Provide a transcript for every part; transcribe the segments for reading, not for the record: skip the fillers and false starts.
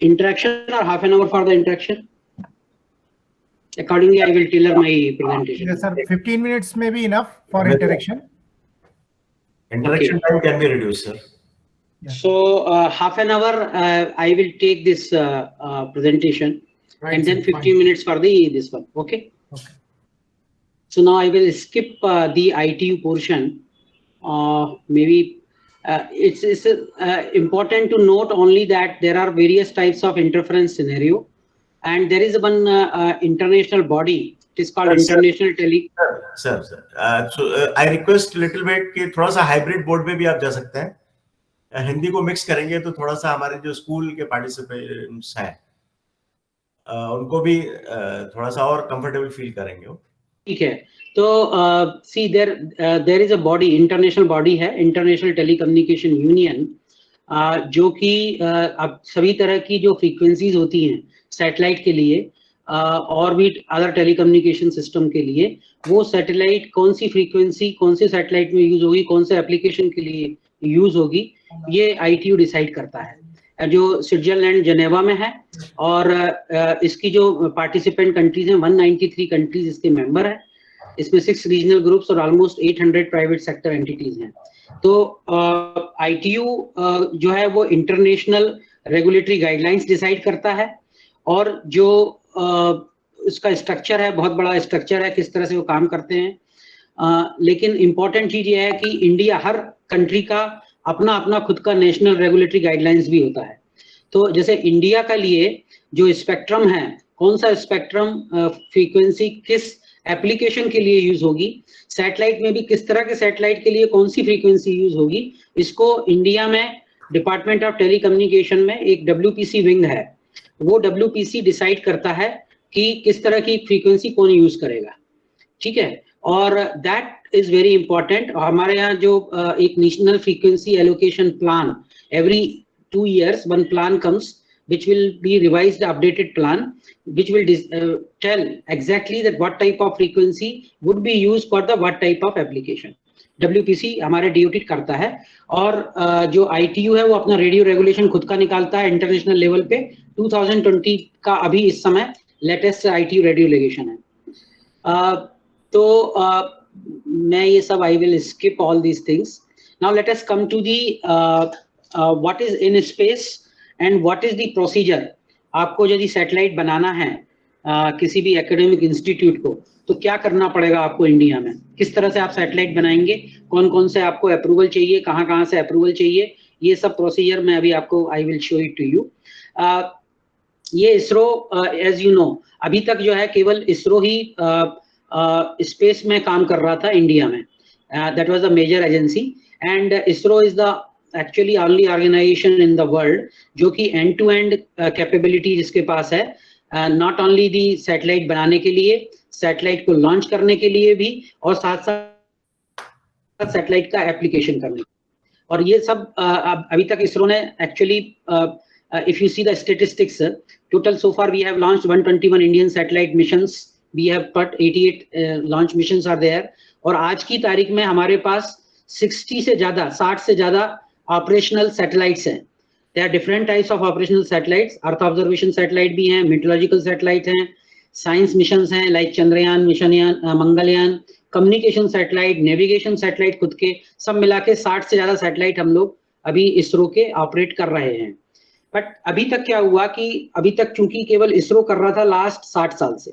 interaction or half an hour for the interaction? Accordingly, I will tailor my presentation. Yes, sir. 15 minutes may be enough for interaction. Interaction time can be reduced, sir. Yeah. So half an hour, I will take this presentation, Right, and then sir, 15 fine. minutes for this one. Okay. Okay. So now I will skip the ITU portion. Maybe it's important to note only that there are various types of interference scenario, and there is one international body. It is called International Tele. Sir. So I request little bit कि थोड़ा सा hybrid board में भी आप जा सकते हैं. हिंदी को मिक्स करेंगे तो थोड़ा सा हमारे जो स्कूल के पार्टिसिपेंट्स हैं उनको भी थोड़ा सा और कंफर्टेबल फील करेंगे. ठीक है. तो see there is a body, international body है, इंटरनेशनल टेलीकम्युनिकेशन यूनियन, जो कि अब सभी तरह की जो फ्रीक्वेंसीज होती हैं सैटेलाइट के लिए और भी अदर टेलीकम्युनिकेशन सिस्टम के लिए, वो सैटेलाइट कौन सी फ्रीक्वेंसी कौन से सैटेलाइट में यूज होगी, कौन से एप्लीकेशन के लिए यूज होगी, ये ITU डिसाइड करता है, जो स्विट्जरलैंड जेनेवा में है. और इसकी जो पार्टिसिपेंट कंट्रीज हैं 193 कंट्रीज इसके मेंबर है. इसमें 6 रीजनल ग्रुप्स और ऑलमोस्ट 800 प्राइवेट सेक्टर एंटिटीज हैं. तो ITU जो है वो इंटरनेशनल रेगुलेटरी गाइडलाइंस डिसाइड करता है, और जो इसका स्ट्रक्चर है, बहुत बड़ा स्ट्रक्चर है, किस तरह से वो काम करते हैं. लेकिन इम्पोर्टेंट चीज ये है कि इंडिया, हर कंट्री का अपना अपना खुद का नेशनल रेगुलेटरी गाइडलाइंस भी होता है. तो जैसे इंडिया का लिए जो स्पेक्ट्रम है, कौन सा स्पेक्ट्रम फ्रीक्वेंसी किस एप्लीकेशन के लिए यूज होगी, सैटेलाइट में भी किस तरह के सैटेलाइट के लिए कौन सी फ्रीक्वेंसी यूज होगी, इसको इंडिया में डिपार्टमेंट ऑफ टेलीकम्युनिकेशन में एक WPC विंग है, वो WPC डिसाइड करता है कि किस तरह की फ्रीक्वेंसी कौन यूज करेगा. ठीक है. और दैट इज वेरी इंपॉर्टेंट. हमारे यहाँ जो एक national frequency allocation plan, every 2 years one plan comes, which will be revised, updated plan, which will tell exactly that what type of frequency would be used for the what type of application. WPC हमारे DOT करता है. और जो ITU है वो अपना radio regulation खुद का निकालता है इंटरनेशनल लेवल पे. 2020 का अभी इस समय लेटेस्ट ITU रेडियो रेगुलेशन है. तो मैं ये सब I will skip all these things. Now let us come to the what is in space and what is the procedure. आपको यदि सैटेलाइट बनाना है किसी भी एकेडमिक इंस्टीट्यूट को, तो क्या करना पड़ेगा आपको इंडिया में, किस तरह से आप सैटेलाइट बनाएंगे, कौन कौन से आपको अप्रूवल चाहिए, कहाँ कहाँ से अप्रूवल चाहिए, ये सब प्रोसीजर मैं अभी आपको I will show it to you. ये इसरो, एज यू नो, अभी तक जो है केवल इसरो ही स्पेस में काम कर रहा था इंडिया में. That was the major agency, and ISRO is the actually only organisation in the world जो कि एंड टू एंड कैपेबिलिटी जिसके पास है, नॉट ओनली दी सैटेलाइट बनाने के लिए, सैटेलाइट को लॉन्च करने के लिए भी, और साथ साथ सैटेलाइट का एप्लीकेशन करने. और ये सब अभी तक इसरो ने actually, if you see the statistics, total so far we have launched 121 Indian satellite missions. We have put 88 launch missions are there. और आज की तारीख में हमारे पास 60 से ज्यादा ऑपरेशनल सैटेलाइट्स हैं. There are different types of operational satellites. Earth observation satellite भी हैं, मेट्रोलॉजिकल सैटेलाइट हैं, साइंस मिशंस हैं लाइक चंद्रयान, मिशनयान, Mangalyaan, communication satellite, navigation satellite, खुद के सब मिला के 60 से ज्यादा सैटेलाइट हम लोग अभी इसरो के ऑपरेट कर रहे हैं. बट अभी तक क्या हुआ कि अभी तक चूंकि केवल इसरो कर रहा था लास्ट 60 साल से,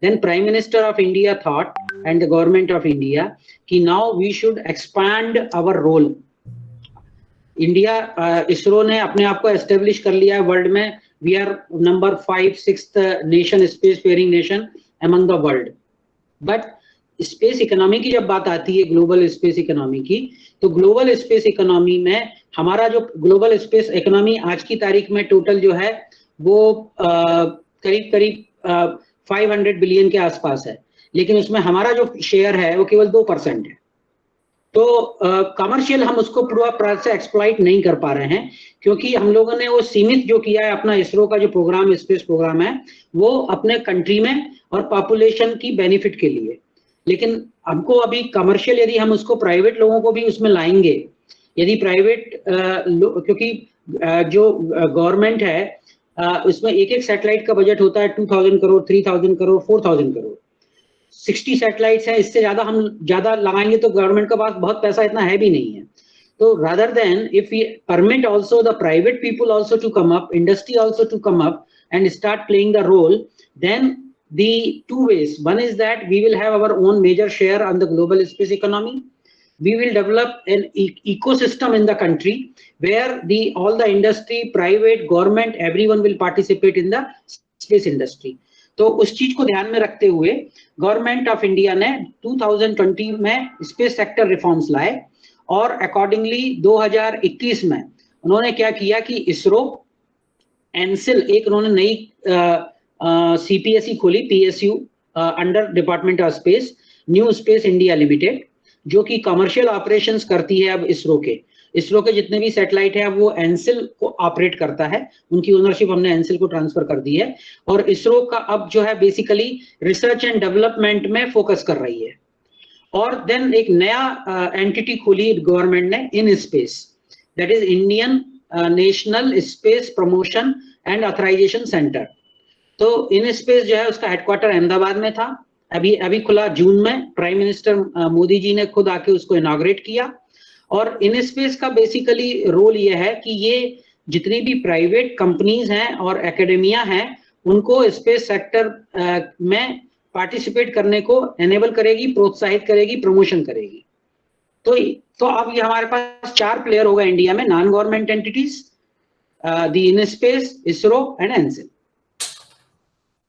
then Prime Minister of India thought and the government of India कि now we should expand our role. India, ISRO ने अपने आप को एस्टेब्लिश कर लिया है वर्ल्ड में. We are number 5-6th nation, space faring nation among the world. But space economy की जब बात आती है, ग्लोबल स्पेस इकोनॉमी की, तो ग्लोबल स्पेस इकोनॉमी में हमारा जो ग्लोबल स्पेस इकोनॉमी आज की तारीख में टोटल जो है वो करीब 500 बिलियन के आसपास है, लेकिन उसमें हमारा जो शेयर है वो केवल 2% है. तो कमर्शियल हम उसको पूरा तरह से एक्सप्लॉइट नहीं कर पा रहे हैं, क्योंकि हम लोगों ने वो सीमित जो किया है अपना इसरो का जो प्रोग्राम, स्पेस प्रोग्राम है, वो अपने कंट्री में और पॉपुलेशन की बेनिफिट के लिए. लेकिन हमको अभी कमर्शियल यदि हम उसको प्राइवेट लोगों को भी उसमें लाएंगे, यदि प्राइवेट क्योंकि जो गवर्नमेंट है उसमें एक एक सैटेलाइट का बजट होता है 2000 करोड़, 3000 करोड़, 4000 करोड़। 60 सैटेलाइट्स हैं, इससे हम ज्यादा लगाएंगे तो गवर्नमेंट के पास बहुत पैसा इतना है भी नहीं है। तो rather than if we permit also the private people also to come up, industry also to come up and start playing the role, then the two ways. One is that we will have our own major share on the global space economy. We will develop an ecosystem in the country where all the industry, private, government, everyone will participate in the space industry. तो उस चीज को ध्यान में रखते हुए government of India ने 2020 में स्पेस सेक्टर रिफॉर्म्स लाए और अकॉर्डिंगली 2021 में उन्होंने क्या किया कि इसरो, एनसिल, एक उन्होंने नई सीपीएसई खोली, PSU under department of space, new space India limited, जो कि कमर्शियल ऑपरेशंस करती है। अब इसरो के जितने भी सैटेलाइट है वो एनसिल को ऑपरेट करता है, उनकी ओनरशिप हमने एनसिल को ट्रांसफर कर दी है और इसरो का अब जो है बेसिकली रिसर्च एंड डेवलपमेंट में फोकस कर रही है। और देन एक नया एंटिटी खोली गवर्नमेंट ने, in space, that is Indian National Space Promotion and Authorisation Centre. तो इन स्पेस जो है उसका हेडक्वार्टर अहमदाबाद में था, अभी खुला जून में, प्राइम मिनिस्टर मोदी जी ने खुद आके उसको इनॉग्रेट किया। और इन स्पेस का बेसिकली रोल ये है कि ये जितनी भी प्राइवेट कंपनीज हैं और एकेडमिया हैं उनको स्पेस सेक्टर में पार्टिसिपेट करने को एनेबल करेगी, प्रोत्साहित करेगी, प्रमोशन करेगी। तो अब ये हमारे पास 4 प्लेयर होगा इंडिया में, non government entities, the in space, ISRO and NSIL.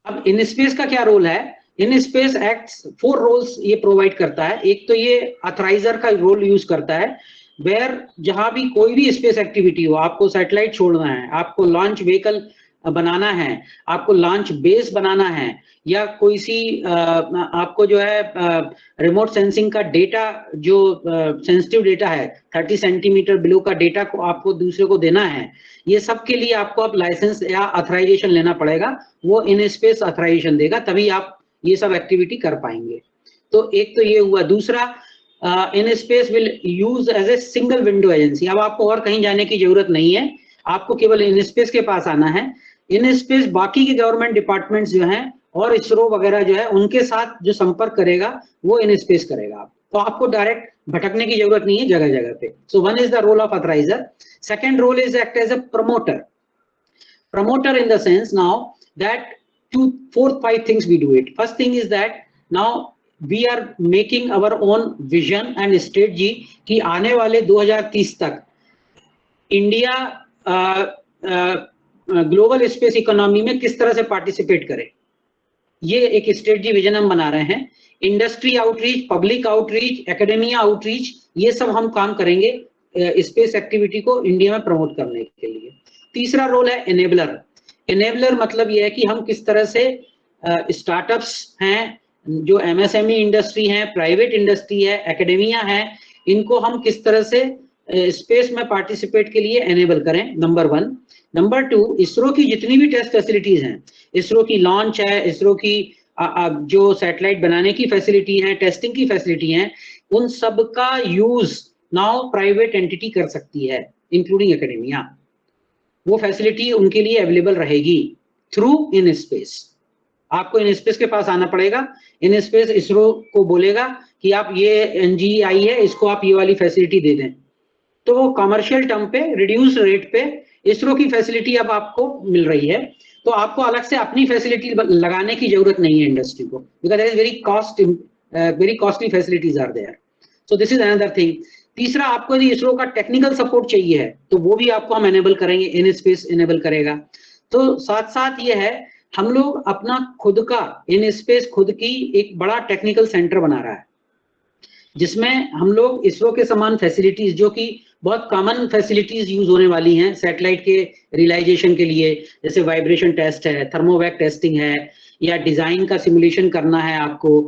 अब इन स्पेस का क्या रोल है? इन स्पेस एक्ट 4 रोल्स ये प्रोवाइड करता है। एक तो ये ऑथराइजर का रोल यूज करता है, वेयर जहां भी कोई भी स्पेस एक्टिविटी हो, आपको सैटेलाइट छोड़ना है, आपको लॉन्च व्हीकल बनाना है, आपको लॉन्च बेस बनाना है, या कोई सी आपको जो है रिमोट सेंसिंग का डेटा, जो सेंसिटिव डेटा है 30 सेंटीमीटर बिलो का डेटा को आपको दूसरे को देना है, ये सब के लिए आपको अब लाइसेंस या ऑथराइजेशन लेना पड़ेगा। वो इन स्पेस ऑथराइजेशन देगा, तभी आप ये सब एक्टिविटी कर पाएंगे। तो एक तो ये हुआ। दूसरा, in space will use as a single window agency. अब आपको और कहीं जाने की जरूरत नहीं है, आपको केवल इन स्पेस के पास आना है। इन स्पेस बाकी के गवर्नमेंट डिपार्टमेंट्स जो हैं और इसरो वगैरह जो है उनके साथ जो संपर्क करेगा वो इन स्पेस करेगा। तो आपको डायरेक्ट भटकने की जरूरत नहीं है जगह जगह पे। So one is the role of authoriser. Second role is act as a promoter in the sense now that 4-5 things we do it. First thing is that now we are making our own vision and strategy कि आने वाले 2030 तक India global space economy में किस तरह से participate करे। ये एक स्ट्रेटजी विजन हम बना रहे हैं। Industry outreach, public outreach, academia outreach, ये सब हम काम करेंगे स्पेस एक्टिविटी को इंडिया में प्रमोट करने के लिए। तीसरा रोल है एनेबलर। एनेबलर मतलब ये है कि हम किस तरह से स्टार्टअप्स हैं, जो एमएसएमई इंडस्ट्री है, प्राइवेट इंडस्ट्री है, एकेडमिया है, इनको हम किस तरह से स्पेस में पार्टिसिपेट के लिए एनेबल करें, नंबर 1। नंबर 2, इसरो की जितनी भी टेस्ट फैसिलिटीज हैं, इसरो की लॉन्च है, इसरो की जो सैटेलाइट बनाने की फैसिलिटी है, टेस्टिंग की फैसिलिटी है, उन सब का यूज नाउ प्राइवेट एंटिटी कर सकती है, इंक्लूडिंग एकेडमिया। वो फैसिलिटी उनके लिए अवेलेबल रहेगी थ्रू इन स्पेस। आपको इन स्पेस के पास आना पड़ेगा। इन स्पेस इसरो को बोलेगा कि आप ये एनजीआई है, इसको आप ये वाली फैसिलिटी दे दें, तो वो कमर्शियल टर्म पे, रिड्यूस रेट पे इसरो की फैसिलिटी अब आपको मिल रही है। तो आपको अलग से अपनी फैसिलिटी लगाने की जरूरत नहीं है इंडस्ट्री को, because there is very costly facilities are there. So this is another thing. तीसरा, आपको यदि इसरो का टेक्निकल सपोर्ट चाहिए है तो वो भी आपको हम एनेबल करेंगे, इन स्पेस एनेबल करेगा। तो साथ साथ ये है, हम लोग अपना खुद का इन स्पेस, खुद की एक बड़ा टेक्निकल सेंटर बना रहा है, जिसमें हम लोग इसरो के समान फैसिलिटीज, जो कि बहुत कॉमन फैसिलिटीज यूज होने वाली हैं सैटेलाइट के रियलाइजेशन के लिए, जैसे वाइब्रेशन टेस्ट है, थर्मोवैक टेस्टिंग है, या डिजाइन का सिमुलेशन करना है आपको,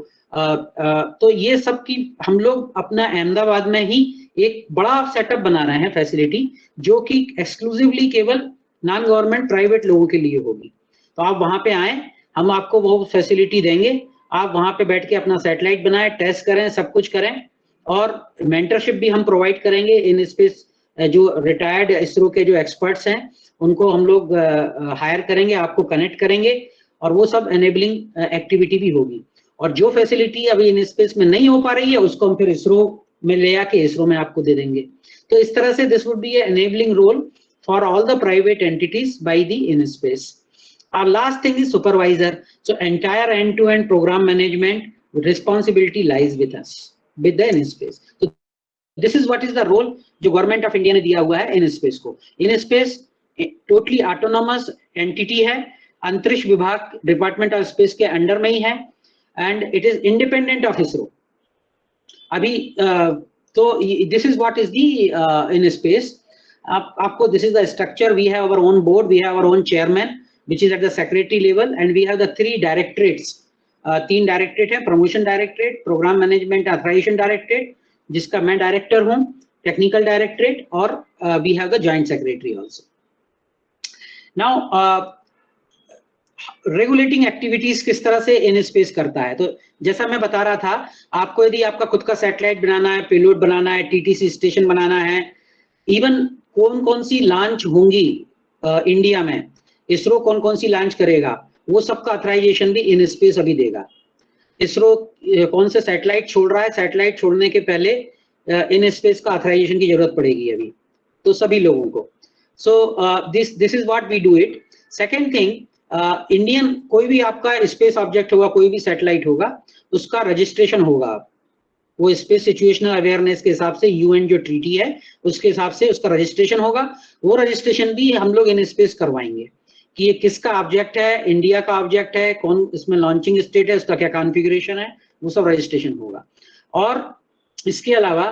तो ये सब की हम लोग अपना अहमदाबाद में ही एक बड़ा सेटअप बना रहे हैं फैसिलिटी, जो कि एक्सक्लूसिवली केवल नॉन गवर्नमेंट प्राइवेट लोगों के लिए होगी। तो आप वहां पे आए, हम आपको वो फैसिलिटी देंगे, आप वहां पे बैठ के अपना सैटेलाइट बनाएं, टेस्ट करें, सब कुछ करें, और मेंटरशिप भी हम प्रोवाइड करेंगे। इन स्पेस जो रिटायर्ड इसरो के जो एक्सपर्ट्स हैं उनको हम लोग हायर करेंगे, आपको कनेक्ट करेंगे और वो सब एनेबलिंग एक्टिविटी भी होगी। और जो फैसिलिटी अभी इन स्पेस में नहीं हो पा रही है उसको हम फिर इसरो में ले आके इसरो में आपको दे देंगे। तो इस तरह से this would be enabling role for all the private entities by the in space. Our last thing is supervisor. So entire end-to-end program management responsibility lies with us, with the InSpace. So this is what is the role जो government of India ने दिया हुआ है InSpace को। InSpace totally autonomous entity है, अंतरिक्ष विभाग department of space के अंडर में ही है and it is independent of ISRO. अभी तो this is what is the InSpace। आपको this is the structure, we have our own board, we have our own chairman which is at the secretary level, and we have the 3 directorates, 3 directorate है, promotion directorate, programme management authorisation directorate जिसका मैं director हूं, technical directorate और we have the joint secretary also. Now regulating activities किस तरह से InSpace करता है, तो जैसा मैं बता रहा था आपको, यदि आपका खुद का सैटेलाइट बनाना है, पेलोड बनाना है, TTC स्टेशन बनाना है, इवन कौन कौन सी लॉन्च होंगी इंडिया में, इसरो कौन कौन सी लॉन्च करेगा, वो सबका ऑथराइजेशन भी InSpace अभी देगा। इसरो कौन से सैटेलाइट छोड़ रहा है, सैटेलाइट छोड़ने के पहले InSpace का ऑथराइजेशन की जरूरत पड़ेगी अभी तो सभी लोगों को। So this is what we do it. Second thing, Indian कोई भी आपका स्पेस ऑब्जेक्ट होगा, कोई भी सैटेलाइट होगा, उसका रजिस्ट्रेशन होगा, वो स्पेस सिचुएशनल अवेयरनेस के हिसाब से UN जो ट्रीटी है उसके हिसाब से उसका रजिस्ट्रेशन होगा। वो रजिस्ट्रेशन भी हम लोग InSpace करवाएंगे कि ये किसका ऑब्जेक्ट है, इंडिया का ऑब्जेक्ट है, कौन इसमें लॉन्चिंग स्टेट है, उसका क्या कॉन्फ़िगरेशन है, वो सब रजिस्ट्रेशन होगा। और इसके अलावा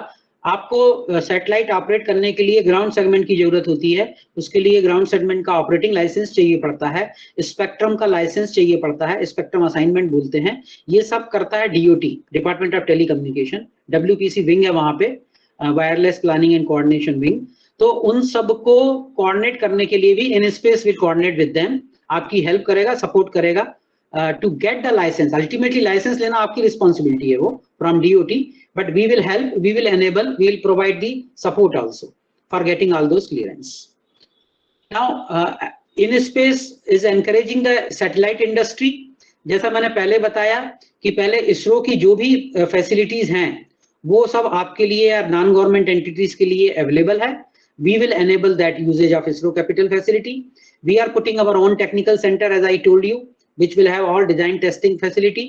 आपको सैटेलाइट ऑपरेट करने के लिए ग्राउंड सेगमेंट की जरूरत होती है, उसके लिए ग्राउंड सेगमेंट का ऑपरेटिंग लाइसेंस चाहिए पड़ता है, स्पेक्ट्रम का लाइसेंस चाहिए पड़ता है, स्पेक्ट्रम असाइनमेंट बोलते हैं, ये सब करता है DOT, department of telecommunication, WPC wing है वहां पे, wireless planning and coordination wing. तो उन सबको कोऑर्डिनेट करने के लिए भी InSpace will coordinate with them, आपकी हेल्प करेगा, सपोर्ट करेगा to get the licence. Ultimately licence लेना आपकी रिस्पॉन्सिबिलिटी है वो from DOT, but we will help, we will enable, we will provide the support also for getting all those clearance. Now InSpace is encouraging the satellite industry. जैसा मैंने पहले बताया कि पहले इसरो की जो भी फैसिलिटीज हैं वो सब आपके लिए या नॉन गवर्नमेंट एंटिटीज के लिए अवेलेबल है। We will enable that usage of ISRO capital facility. We are putting our own technical center, as I told you, which will have all design testing facility.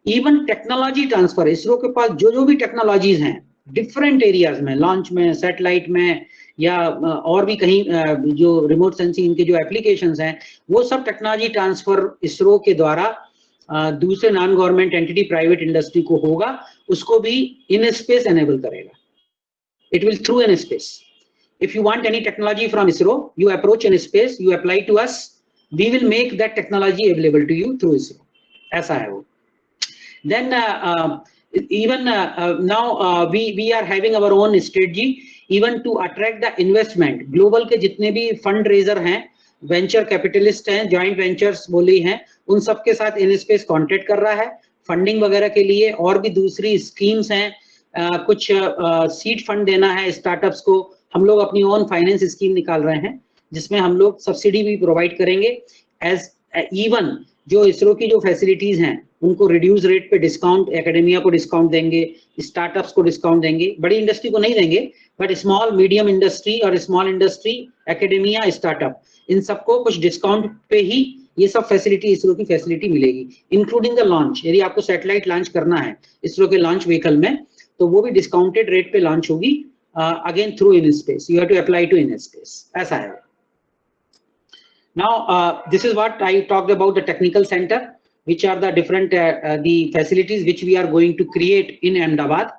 Even technology transfer, ISRO के पास जो भी technologies हैं different areas में, launch में, satellite में या और भी कहीं जो रिमोट सेंसिंग इनके जो एप्लीकेशंस हैं, वो सब टेक्नोलॉजी ट्रांसफर इसरो के द्वारा दूसरे non government entity, private industry को होगा, उसको भी InSpace एनेबल करेगा। It will through InSpace. If you want any technology from ISRO, you approach InSpace, you apply to us, we will make that technology available to you through ISRO. ऐसा है वो। Then even now we are having our own strategy even to attract the investment. Global के जितने भी fund raiser हैं, venture capitalist हैं, joint ventures बोले हैं, उन सब के साथ InSpace कॉन्टेक्ट कर रहा है फंडिंग वगैरह के लिए। और भी दूसरी स्कीम्स हैं, कुछ सीड फंड देना है स्टार्टअप्स को, हम लोग अपनी ओन फाइनेंस स्कीम निकाल रहे हैं जिसमें हम लोग सब्सिडी भी प्रोवाइड करेंगे। एज इवन जो इसरो की जो फैसिलिटीज हैं उनको रिड्यूस रेट पे डिस्काउंट, एकेडेमिया को डिस्काउंट देंगे, स्टार्टअप्स को डिस्काउंट देंगे, बड़ी इंडस्ट्री को नहीं देंगे, बट स्मॉल मीडियम इंडस्ट्री और स्मॉल इंडस्ट्री, एकेडेमिया, स्टार्टअप, इन सबको कुछ डिस्काउंट पे ही ये सब फैसिलिटी, इसरो की फैसिलिटी मिलेगी, इंक्लूडिंग द लॉन्च। यदि आपको सैटेलाइट लॉन्च करना है इसरो के लॉन्च व्हीकल में तो वो भी डिस्काउंटेड रेट पे लॉन्च होगी, again through InSpace. You have to apply to InSpace. ऐसा है। Now this is what I talked about the technical center, which are the different the facilities which we are going to create in Ahmedabad,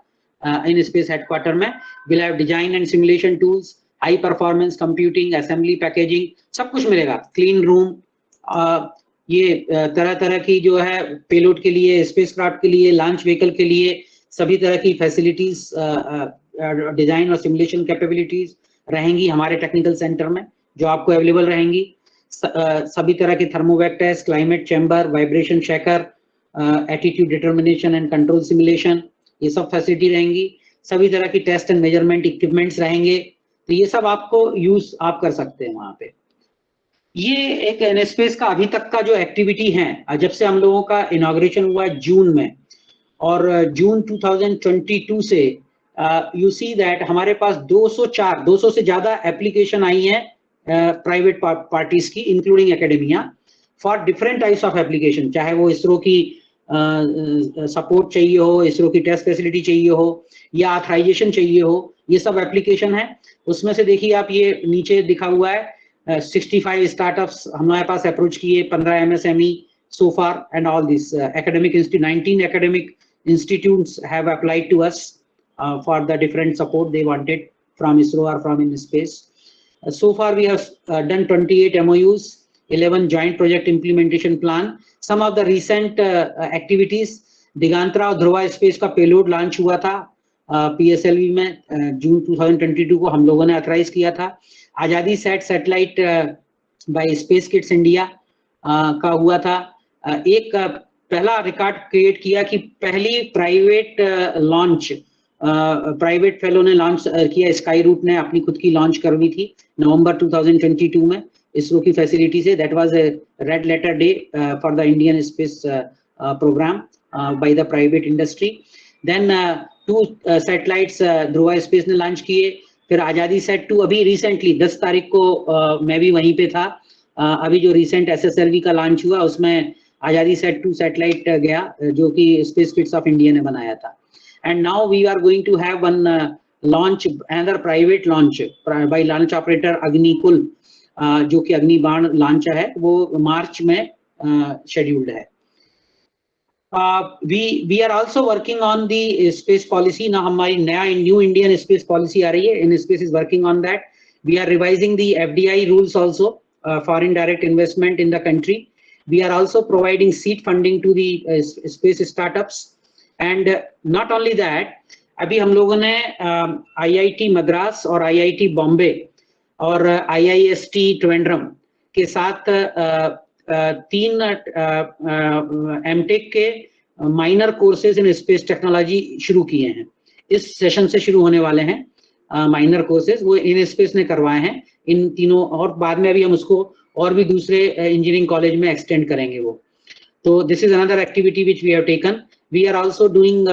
InSpace headquarter में। We'll have design and simulation tools, high performance computing, assembly, packaging, सब कुछ मिलेगा। Clean room, ये तरह तरह की जो है पेलोड के लिए, स्पेसक्राफ्ट के लिए, लॉन्च व्हीकल के लिए सभी तरह की फैसिलिटीज, डिजाइन और सिमुलेशन कैपेबिलिटीज रहेंगी हमारे टेक्निकल सेंटर में, जो आपको अवेलेबल रहेंगी। सभी तरह के thermovac test, climate chamber, vibration shaker, attitude determination and control simulation, ये सब फैसिलिटी रहेंगी। सभी तरह की टेस्ट एंड मेजरमेंट इक्विपमेंट्स रहेंगे, तो ये सब आपको यूज आप कर सकते हैं वहां पे। ये एक एनएसपीएस का अभी तक का जो एक्टिविटी है, जब से हम लोगों का इनॉग्रेशन हुआ जून में, और जून 2022 से यू सी दैट हमारे पास 200 से ज्यादा एप्लीकेशन आई हैं प्राइवेट पार्टीज की, including academia, for different types of application, चाहे वो इसरो की सपोर्ट चाहिए हो, इसरो की टेस्ट फैसिलिटी चाहिए हो, या ऑथराइजेशन चाहिए हो, ये सब एप्लीकेशन है। उसमें से देखिए आप, ये नीचे दिखा हुआ है 65 स्टार्टअप्स हमारे पास अप्रोच किए, 15 MSME so far, and all these academic 19 academic institutes have applied to us for the different support they wanted from ISRO or from INSpace. So far we have done 28 MOUs, 11 joint project implementation plan. Some of the recent activities, दिगांतरा और Dhruva space का payload launch हुआ था PSLV में, जून 2022 को हम लोगों ने authorise किया था। आजादी satellite bye space kids India का हुआ था। एक पहला रिकॉर्ड क्रिएट किया कि पहली प्राइवेट लॉन्च प्राइवेट फेलो ने लॉन्च किया, स्काई रूट ने अपनी खुद की लॉन्च करवी थी नवंबर 2022 में इसरो की फैसिलिटी से। That was a red letter day for the Indian space programme by the private industry. Then 2 satellites Dhruva space ने लॉन्च किए। फिर आजादी सेट 2 अभी रिसेंटली 10 तारीख को मैं भी वहीं पे था। अभी जो रिसेंट SSLV का लॉन्च हुआ उसमें आजादी सेट 2 सैटेलाइट गया, जो कि स्पेस किड्स ऑफ इंडिया ने बनाया था। And now we are going to have one launch, another private launch by launch operator Agnikul, जो कि अग्निबाण लॉन्च है, वो मार्च में शेड्यूल्ड है। we are also working on the space policy. ना हमारी न्यू इंडियन स्पेस पॉलिसी आ रही है, INSpace is working on that. We are revising the FDI rules also, foreign direct investment in the country. We are also providing seed funding to the space startups, and not only that, अभी हम लोगों ने IIT Madras और IIT Bombay और IIST Trivandrum के साथ 3 MTech के minor courses in space technology शुरू किए हैं। इस सेशन से शुरू होने वाले हैं माइनर कोर्सेज, वो INSpace ने करवाए हैं इन तीनों, और बाद में अभी हम उसको और भी दूसरे इंजीनियरिंग कॉलेज में एक्सटेंड करेंगे वो। तो this is another activity which we have taken. We are also doing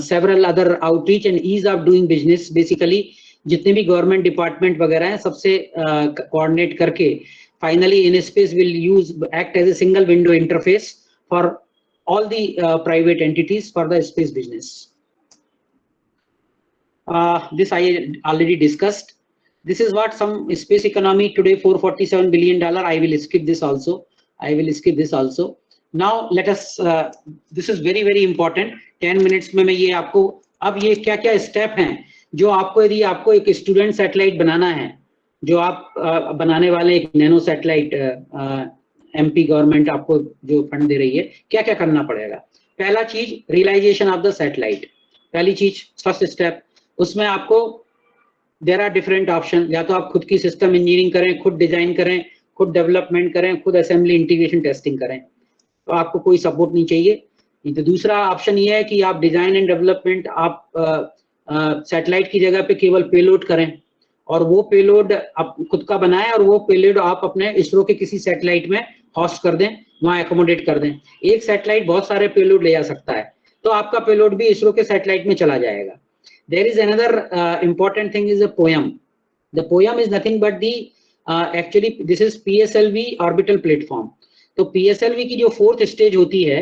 several other outreach and ease of doing business. Basically जितने भी गवर्नमेंट डिपार्टमेंट वगैरह हैं सबसे कोऑर्डिनेट करके finally INSpace will act as a single window interface for all the private entities for the space business. This I already discussed. This is what some space economy today, $447 billion. I will skip this also. Now let us, this is very very important. 10 minutes में मैं ये आपको, अब ये क्या क्या step हैं जो आपको, यदि आपको एक स्टूडेंट सैटेलाइट बनाना है, जो आप बनाने वाले एक नैनो सैटेलाइट, MP गवर्नमेंट आपको जो फंड दे रही है, क्या क्या करना पड़ेगा। पहला चीज रियलाइजेशन ऑफ द सैटेलाइट, पहली चीज फर्स्ट स्टेप। उसमें आपको देयर आर डिफरेंट ऑप्शन, या तो आप खुद की सिस्टम इंजीनियरिंग करें, खुद डिजाइन करें, खुद डेवलपमेंट करें, खुद असेंबली इंटीग्रेशन टेस्टिंग करें, तो आपको कोई सपोर्ट नहीं चाहिए। तो दूसरा ऑप्शन ये है कि आप डिजाइन एंड डेवलपमेंट आप सैटेलाइट की जगह पे केवल पेलोड करें, और वो पेलोड आप खुद का बनाएं, और वो पेलोड आप अपने इसरो के किसी सैटेलाइट में होस्ट कर दें, वहां एकोमोडेट कर दें। एक सैटेलाइट बहुत सारे पेलोड ले जा सकता है, तो आपका पेलोड भी इसरो के सैटेलाइट में चला जाएगा। There is another important thing is a POEM. The POEM is nothing but the actually this is PSLV orbital platform. तो PSLV की जो 4th स्टेज होती है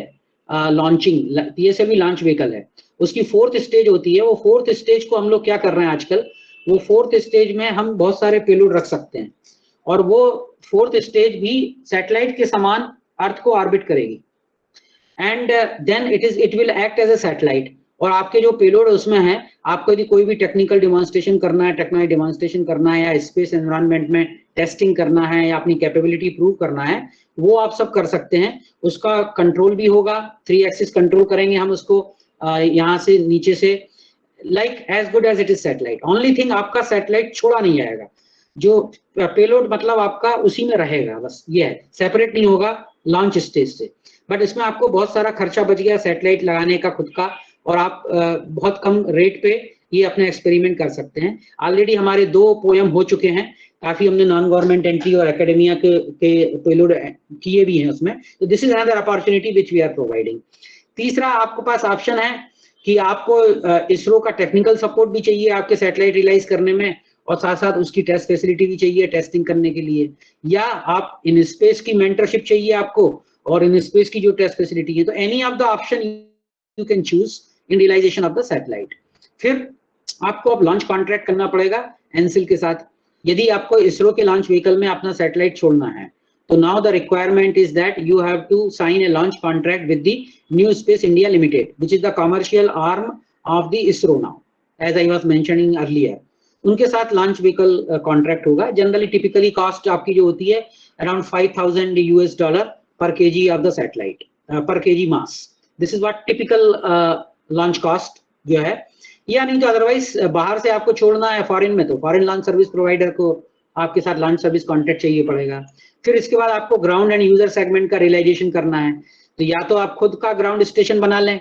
लॉन्चिंग, PSLV लॉन्च व्हीकल है, उसकी 4th स्टेज होती है। वो 4th स्टेज को हम लोग क्या कर रहे हैं आजकल, वो 4th स्टेज में हम बहुत सारे पेलोड रख सकते हैं, और वो 4th स्टेज भी सैटेलाइट के समान अर्थ को ऑर्बिट करेगी, and then it will act as a satellite. और आपके जो पेलोड उसमें है, आपको यदि कोई भी टेक्निकल डेमोन्स्ट्रेशन करना है, टेक्नोलॉजी डेमोन्स्ट्रेशन करना है, या स्पेस एनवायरनमेंट में टेस्टिंग करना है, या अपनी कैपेबिलिटी प्रूव करना है, वो आप सब कर सकते हैं। उसका कंट्रोल भी होगा, 3 एक्सिस कंट्रोल करेंगे हम उसको यहाँ से नीचे से, like as good as it is satellite. Only thing आपका सैटेलाइट छोड़ा नहीं जाएगा, जो पेलोड मतलब आपका उसी में रहेगा, बस ये है, सेपरेट नहीं होगा लॉन्च स्टेज से। बट इसमें आपको बहुत सारा खर्चा बच गया सैटेलाइट लगाने का खुद का, और आप बहुत कम रेट पे ये अपने एक्सपेरिमेंट कर सकते हैं। ऑलरेडी हमारे 2 पोयम हो चुके हैं, काफी हमने नॉन गवर्नमेंट एंट्री और एकेडमिया के पेलोड किए भी हैं उसमें, तो this is another opportunity which we are providing. तीसरा आपके पास ऑप्शन है कि आपको इसरो का टेक्निकल सपोर्ट भी चाहिए आपके सैटेलाइट रियलाइज करने में, और साथ साथ उसकी टेस्ट फैसिलिटी भी चाहिए टेस्टिंग करने के लिए, या आप इन स्पेस की मेंटरशिप चाहिए आपको और इन स्पेस की जो टेस्ट फैसिलिटी है, तो any of the option you can choose in realisation of the satellite. फिर आपको अब लॉन्च कॉन्ट्रैक्ट करना पड़ेगा एनसिल के साथ, यदि आपको इसरो के लॉन्च व्हीकल में अपना सैटेलाइट छोड़ना है। तो now the requirement is that you have to sign a launch contract with the New Space India Limited, which is the commercial arm of the ISRO now, as I was mentioning earlier. उनके साथ launch vehicle contract होगा। Generally typically cost आपकी जो होती है around $5,000 per KG of the satellite, पर KG mass. This is what typical launch cost जो है। या नहीं तो अदरवाइज बाहर से आपको छोड़ना है फॉरेन में, तो फॉरेन लॉन्च सर्विस प्रोवाइडर को आपके साथ लॉन्च सर्विस कॉन्ट्रैक्ट चाहिए पड़ेगा। फिर इसके बाद आपको ग्राउंड एंड यूजर सेगमेंट का रियलाइजेशन करना है, तो या तो आप खुद का ग्राउंड स्टेशन बना लें,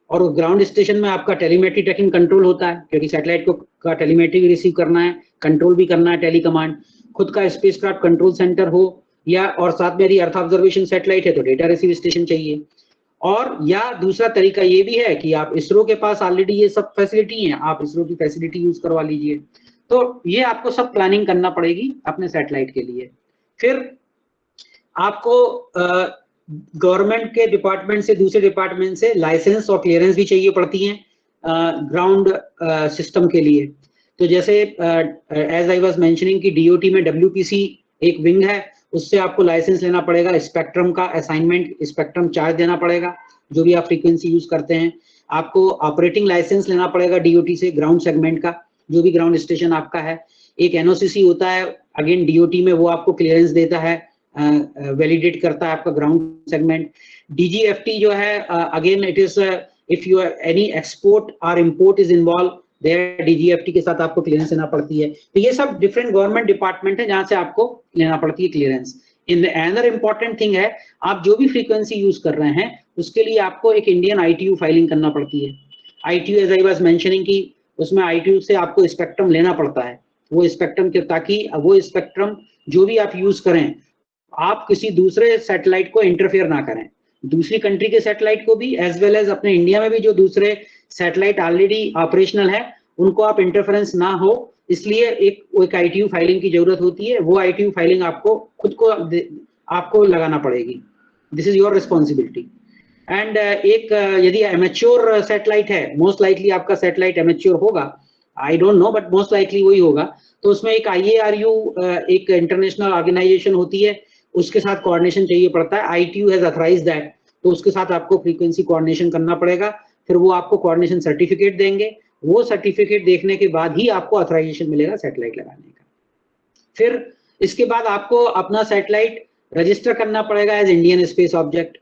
और उस ग्राउंड स्टेशन में आपका टेलीमेट्री ट्रैकिंग कंट्रोल होता है, क्योंकि सैटेलाइट को का टेलीमेट्री भी रिसीव करना है, कंट्रोल भी करना है, टेलीकमांड। खुद का स्पेसक्राफ्ट कंट्रोल सेंटर हो, या और साथ में यदि अर्थ ऑब्जर्वेशन सैटेलाइट है तो डेटा रिसीव स्टेशन चाहिए। और या दूसरा तरीका ये भी है कि आप इसरो के पास ऑलरेडी ये सब फैसिलिटी है, आप इसरो की फैसिलिटी यूज करवा लीजिए। तो ये आपको सब प्लानिंग करना पड़ेगी अपने सैटेलाइट के लिए। फिर आपको गवर्नमेंट के डिपार्टमेंट से, दूसरे डिपार्टमेंट से लाइसेंस और क्लियरेंस भी चाहिए पड़ती हैं ग्राउंड सिस्टम के लिए। तो जैसे एज आई वाज मेंशनिंग कि डीओटी में डब्ल्यूपीसी एक विंग है, उससे आपको लाइसेंस लेना पड़ेगा, स्पेक्ट्रम का असाइनमेंट, स्पेक्ट्रम चार्ज देना पड़ेगा जो भी आप फ्रीक्वेंसी यूज करते हैं। आपको ऑपरेटिंग लाइसेंस लेना पड़ेगा डीओटी से ग्राउंड सेगमेंट का, जो भी ग्राउंड स्टेशन आपका है। एक एनओसीसी होता है अगेन डीओटी में, वो आपको क्लियरेंस देता है, वैलिडेट करता है आपका ग्राउंड सेगमेंट। डीजीएफटी जो है again it is if you any export और import is involve there, DGFT के साथ आपको क्लियरेंस लेना पड़ती है। तो ये सब डिफरेंट गवर्नमेंट डिपार्टमेंट है जहां से आपको लेना पड़ती है clearance. In another important thing है, आप जो भी फ्रीक्वेंसी यूज कर रहे हैं उसके लिए आपको एक इंडियन आईटीयू फाइलिंग करना पड़ती है। ITU as I was mentioning कि उसमें आईटीयू से आपको स्पेक्ट्रम लेना पड़ता है, वो स्पेक्ट्रम के, ताकि वो स्पेक्ट्रम जो भी आप यूज करें आप किसी दूसरे सैटेलाइट को इंटरफेयर ना करें, दूसरी कंट्री के सैटेलाइट को भी एज वेल एज अपने इंडिया में भी जो दूसरे सैटेलाइट ऑलरेडी ऑपरेशनल है उनको आप इंटरफेरेंस ना हो, इसलिए एक आईटीयू फाइलिंग की जरूरत होती है। वो आईटीयू फाइलिंग आपको खुद को आपको लगाना पड़ेगी, this is your responsibility. And एक यदि एमेच्योर सैटेलाइट है, मोस्ट लाइकली आपका सैटेलाइट एमेच्योर होगा, I don't know but most likely वही होगा, तो उसमें एक IARU एक इंटरनेशनल ऑर्गेनाइजेशन होती है, उसके साथ कोऑर्डिनेशन चाहिए पड़ता है। ITU हैज ऑथराइज्ड दैट, तो उसके साथ आपको फ्रीक्वेंसी कोऑर्डिनेशन करना पड़ेगा। फिर वो आपको कोऑर्डिनेशन सर्टिफिकेट देंगे, वो सर्टिफिकेट देखने के बाद ही आपको ऑथराइजेशन मिलेगा सैटेलाइट लगाने का। फिर इसके बाद आपको अपना सैटेलाइट रजिस्टर करना पड़ेगा एज इंडियन स्पेस ऑब्जेक्ट।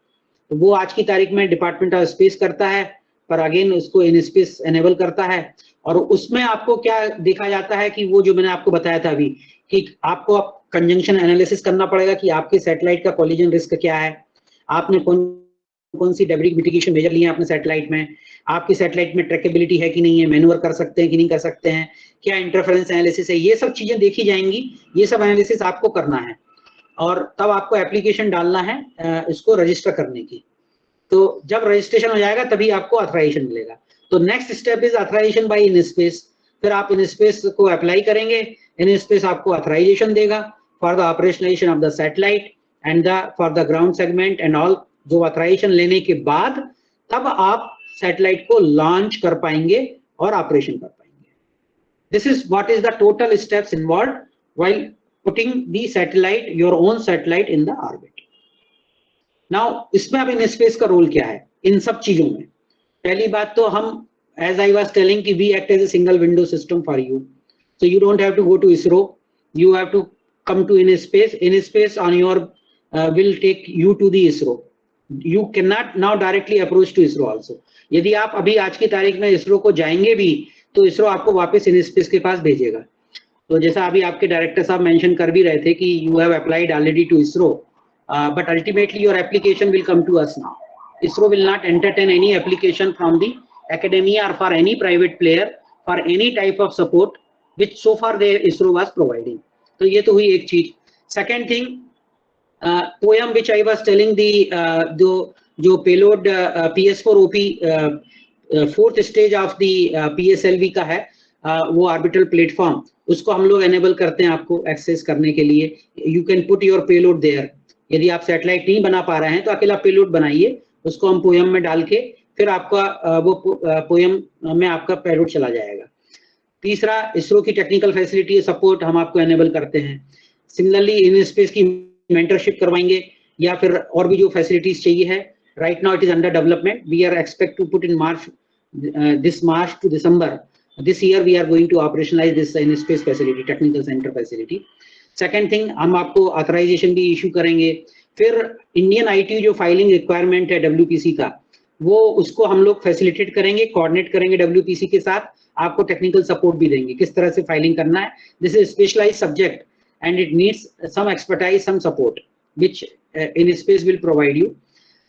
तो वो आज की तारीख में डिपार्टमेंट ऑफ स्पेस करता है, पर अगेन उसको इन स्पेस एनेबल करता है। और उसमें आपको क्या देखा जाता है कि वो जो मैंने आपको बताया था अभी कि आपको कंजंक्शन एनालिसिस करना पड़ेगा कि आपके सैटेलाइट का कोलिजन रिस्क क्या है, आपने कौन सी डेब्रिस मिटिगेशन मेजर लिए हैं अपने सैटेलाइट में, आपकी सैटेलाइट में ट्रैकेबिलिटी है कि नहीं है, मैन्यूवर कर सकते हैं कि नहीं कर सकते हैं, क्या इंटरफेरेंस एनालिसिस है, ये सब चीजें देखी जाएंगी। ये सब एनालिसिस आपको करना है और तब आपको एप्लीकेशन डालना है इसको रजिस्टर करने की। तो जब रजिस्ट्रेशन हो जाएगा तभी आपको ऑथराइजेशन मिलेगा। तो next step is authorisation by in space. फिर आप इनस्पेस को अप्लाई करेंगे, इनस्पेस आपको ऑथराइजेशन देगा for the operationalisation of the satellite and for the ground segment and all. जो ऑथराइजेशन लेने के बाद तब आप सैटेलाइट को लॉन्च कर पाएंगे और ऑपरेशन कर पाएंगे। This is what is the total steps involved while putting the satellite, your own satellite in the orbit. Now इसमें अब इनस्पेस का रोल क्या है इन सब चीजों में? पहली बात तो हम as I was telling कि we act as a single window system for you, so you don't have to go to ISRO, you have to come to InSpace. InSpace on your will take you to the ISRO. You cannot now directly approach to ISRO also. यदि आप अभी आज की तारीख में ISRO को जाएंगे भी तो ISRO आपको वापस InSpace के पास भेजेगा। तो जैसा अभी आपके डायरेक्टर साहब मेंशन कर भी रहे थे कि you have applied already to ISRO, but ultimately your application will come to us now. ISRO will not entertain any application from the academia or for any private player for any type of support which so far ISRO was providing. तो ये तो हुई एक चीज। Second thing, POEM which I was telling the जो payload PS4OP fourth stage of the PSLV का है, वो ऑर्बिटल प्लेटफॉर्म, उसको हम लोग एनेबल करते हैं आपको एक्सेस करने के लिए। You can put your payload there. यदि आप सैटेलाइट नहीं बना पा रहे हैं तो अकेला पेलोड बनाइए, उसको हम पोयम में डाल के फिर आपका वो पोयम में आपका पेलोड चला जाएगा। तीसरा, इसरो की टेक्निकल फैसिलिटी सपोर्ट हम आपको एनेबल करते हैं। सिमिलरली इन स्पेस की मेंटरशिप करवाएंगे या फिर और भी जो फैसिलिटीज चाहिए है। Right now it is under development, we are expect to put in March to December this year we are going to operationalize this in space facility, technical center facility. Second thing, हम आपको authorisation भी issue करेंगे। फिर Indian IT जो filing requirement है WPC का, वो उसको हम लोग फैसिलिटेट करेंगे, कोऑर्डिनेट करेंगे WPC के साथ, आपको टेक्निकल सपोर्ट भी देंगे किस तरह से फाइलिंग करना है। This is specialised subject and it needs some expertise, some support which in space will provide you.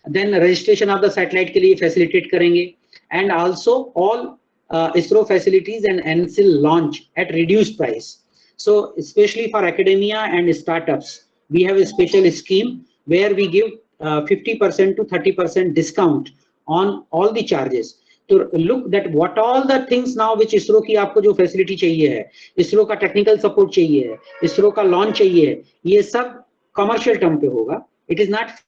Then registration of the satellite के लिए फैसिलिटेट करेंगे, and also all ISRO facilities and NSIL launch at reduced price. So especially for academia and startups, we have a special scheme where we give 50% to 30% discount on all the charges. To look that what all the things now which ISRO की आपको जो facility चाहिए है, ISRO का technical support चाहिए है, ISRO का launch चाहिए है, ये सब commercial term पे होगा. It is not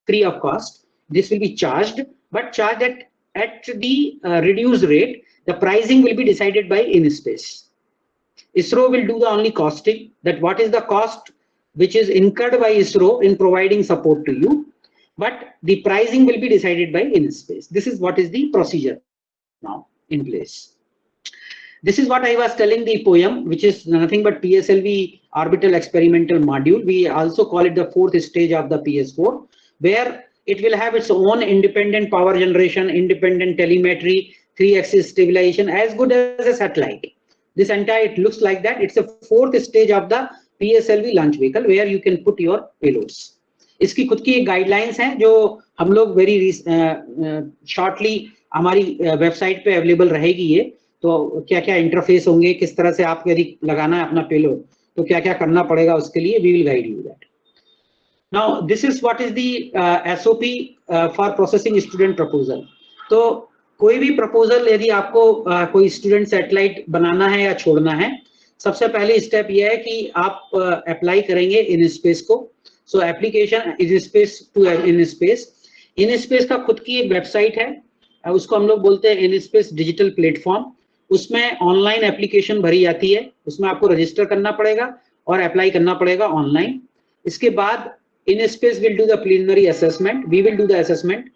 free of cost. This will be charged, but charged at the reduced rate. The pricing will be decided by INSpace. ISRO will do the only costing, that what is the cost which is incurred by ISRO in providing support to you, but the pricing will be decided by INSpace. This is what is the procedure now in place. This is what I was telling the POEM, which is nothing but PSLV orbital experimental module. We also call it the fourth stage of the PS4, where it will have its own independent power generation, independent telemetry, 3-axis stabilization, as good as a satellite. This entire, it looks like that. It's a fourth stage of the PSLV launch vehicle where you can put your payloads. इसकी खुद की एक guidelines हैं जो हम लोग very shortly हमारी website पे अवेलेबल रहेगी। ये तो क्या क्या इंटरफेस होंगे, किस तरह से आपको यदि लगाना है अपना पेलोड तो क्या क्या करना पड़ेगा उसके लिए, we will guide you that. Now this is what is the SOP for processing student proposal. तो कोई भी प्रपोजल यदि आपको कोई स्टूडेंट सैटेलाइट बनाना है या छोड़ना है, सबसे पहले स्टेप यह है कि आप अप्लाई करेंगे INSpace को। So application INSpace to INSpace। INSpace का खुद की एक वेबसाइट है, उसको हम लोग बोलते हैं INSpace डिजिटल प्लेटफॉर्म। उसमें ऑनलाइन एप्लीकेशन भरी जाती है, उसमें आपको रजिस्टर करना पड़ेगा और अप्लाई करना पड़ेगा ऑनलाइन। इसके बाद INSpace will do the preliminary assessment, we will do the assessment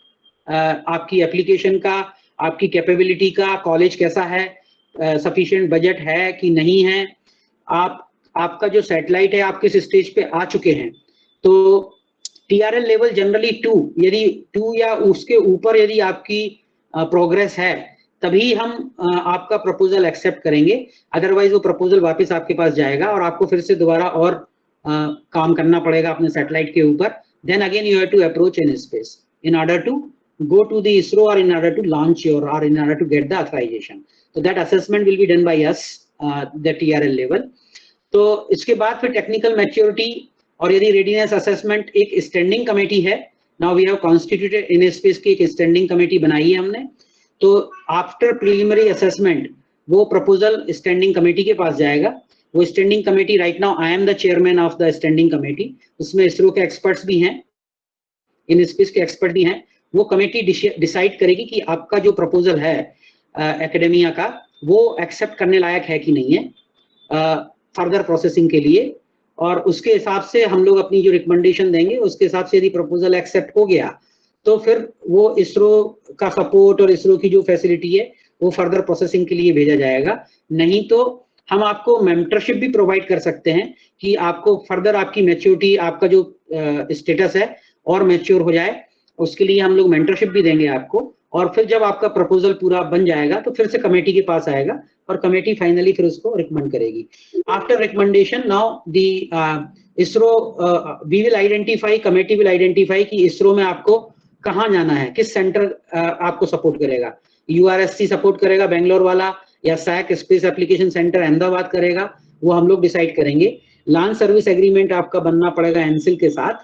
आपकी एप्लीकेशन का, आपकी कैपेबिलिटी का, कॉलेज कैसा है, सफिशिएंट बजट है कि नहीं है, आपका जो सैटेलाइट है आप किस स्टेज पे आ चुके हैं। तो TRL लेवल जनरली 2, यदि 2 या उसके ऊपर यदि आपकी प्रोग्रेस है तभी हम आपका प्रपोजल एक्सेप्ट करेंगे, अदरवाइज वो प्रपोजल वापस आपके पास जाएगा और आपको फिर से दोबारा और काम करना पड़ेगा अपने सैटेलाइट के ऊपर। Then again you have to approach INSpace in order to go to the ISRO or in order to launch your or in order to get the authorization. So that assessment will be done by us, the TRL level. तो इसके बाद फिर technical maturity और यदि readiness assessment, एक standing committee है। Now we have constituted INSpace की एक स्टैंडिंग कमेटी बनाई है हमने। तो आफ्टर प्रिलिमिनरी असेसमेंट वो प्रपोजल स्टैंडिंग कमेटी के पास जाएगा। वो standing committee, right now I am the chairman of the standing committee, उसमें ISRO के एक्सपर्ट्स भी हैं, INSpace के एक्सपर्ट भी हैं। वो कमेटी डिसाइड करेगी कि आपका जो प्रपोजल है एकेडमिया का, वो एक्सेप्ट करने लायक है कि नहीं है फर्दर प्रोसेसिंग के लिए, और उसके हिसाब से हम लोग अपनी जो रिकमेंडेशन देंगे उसके हिसाब से यदि प्रपोजल एक्सेप्ट हो गया तो फिर वो ISRO का सपोर्ट और ISRO की जो फैसिलिटी है वो फर्दर प्रोसेसिंग के लिए भेजा जाएगा। नहीं तो हम आपको मेंटरशिप भी प्रोवाइड कर सकते हैं कि आपको फर्दर आपकी मैच्योरिटी, आपका जो स्टेटस है और मैच्योर हो जाए, उसके लिए हम लोग मेंटरशिप भी देंगे आपको। और फिर जब आपका प्रपोजल पूरा बन जाएगा तो फिर से कमेटी के पास आएगा और कमेटी फाइनली फिर उसको रिकमेंड करेगी। After recommendation now the ISRO we will identify, committee will identify कि ISRO में आपको कहाँ जाना है, किस सेंटर आपको सपोर्ट करेगा। URSC सपोर्ट करेगा बेंगलोर वाला, या SAC space application centre Ahmedabad करेगा, वो हम लोग डिसाइड करेंगे। लॉन्च सर्विस एग्रीमेंट आपका बनना पड़ेगा एनसिल के साथ,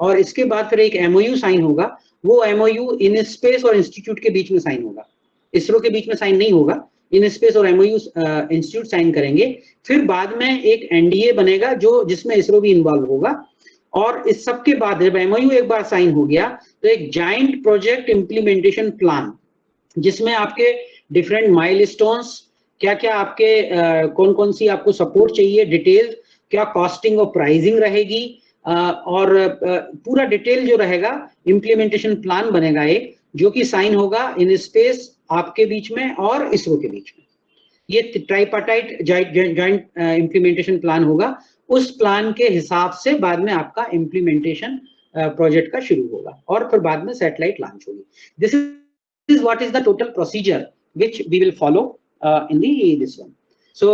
और इसके बाद फिर एक एमओयू साइन होगा। वो एमओयू इन स्पेस और इंस्टीट्यूट के बीच में साइन होगा, इसरो के बीच में साइन नहीं होगा। इन स्पेस और एमओयू इंस्टीट्यूट साइन करेंगे। फिर बाद में एक एनडीए बनेगा जो जिसमें इसरो भी इन्वॉल्व होगा। और इस सब के बाद जब एमओयू एक बार साइन हो गया तो एक जॉइंट प्रोजेक्ट इंप्लीमेंटेशन प्लान, जिसमें आपके डिफरेंट माइलस्टोन्स, क्या क्या आपके कौन कौन सी आपको सपोर्ट चाहिए, डिटेल क्या कॉस्टिंग और प्राइसिंग रहेगी, और पूरा डिटेल जो रहेगा इंप्लीमेंटेशन प्लान बनेगा एक, जो कि साइन होगा इन स्पेस आपके बीच में और इसरो के बीच में। ये ट्राइपार्टाइट जॉइंट इंप्लीमेंटेशन प्लान होगा। उस प्लान के हिसाब से बाद में आपका इंप्लीमेंटेशन प्रोजेक्ट का शुरू होगा और फिर बाद में सैटेलाइट लॉन्च होगी। This is what is the total procedure which we will follow in this one. So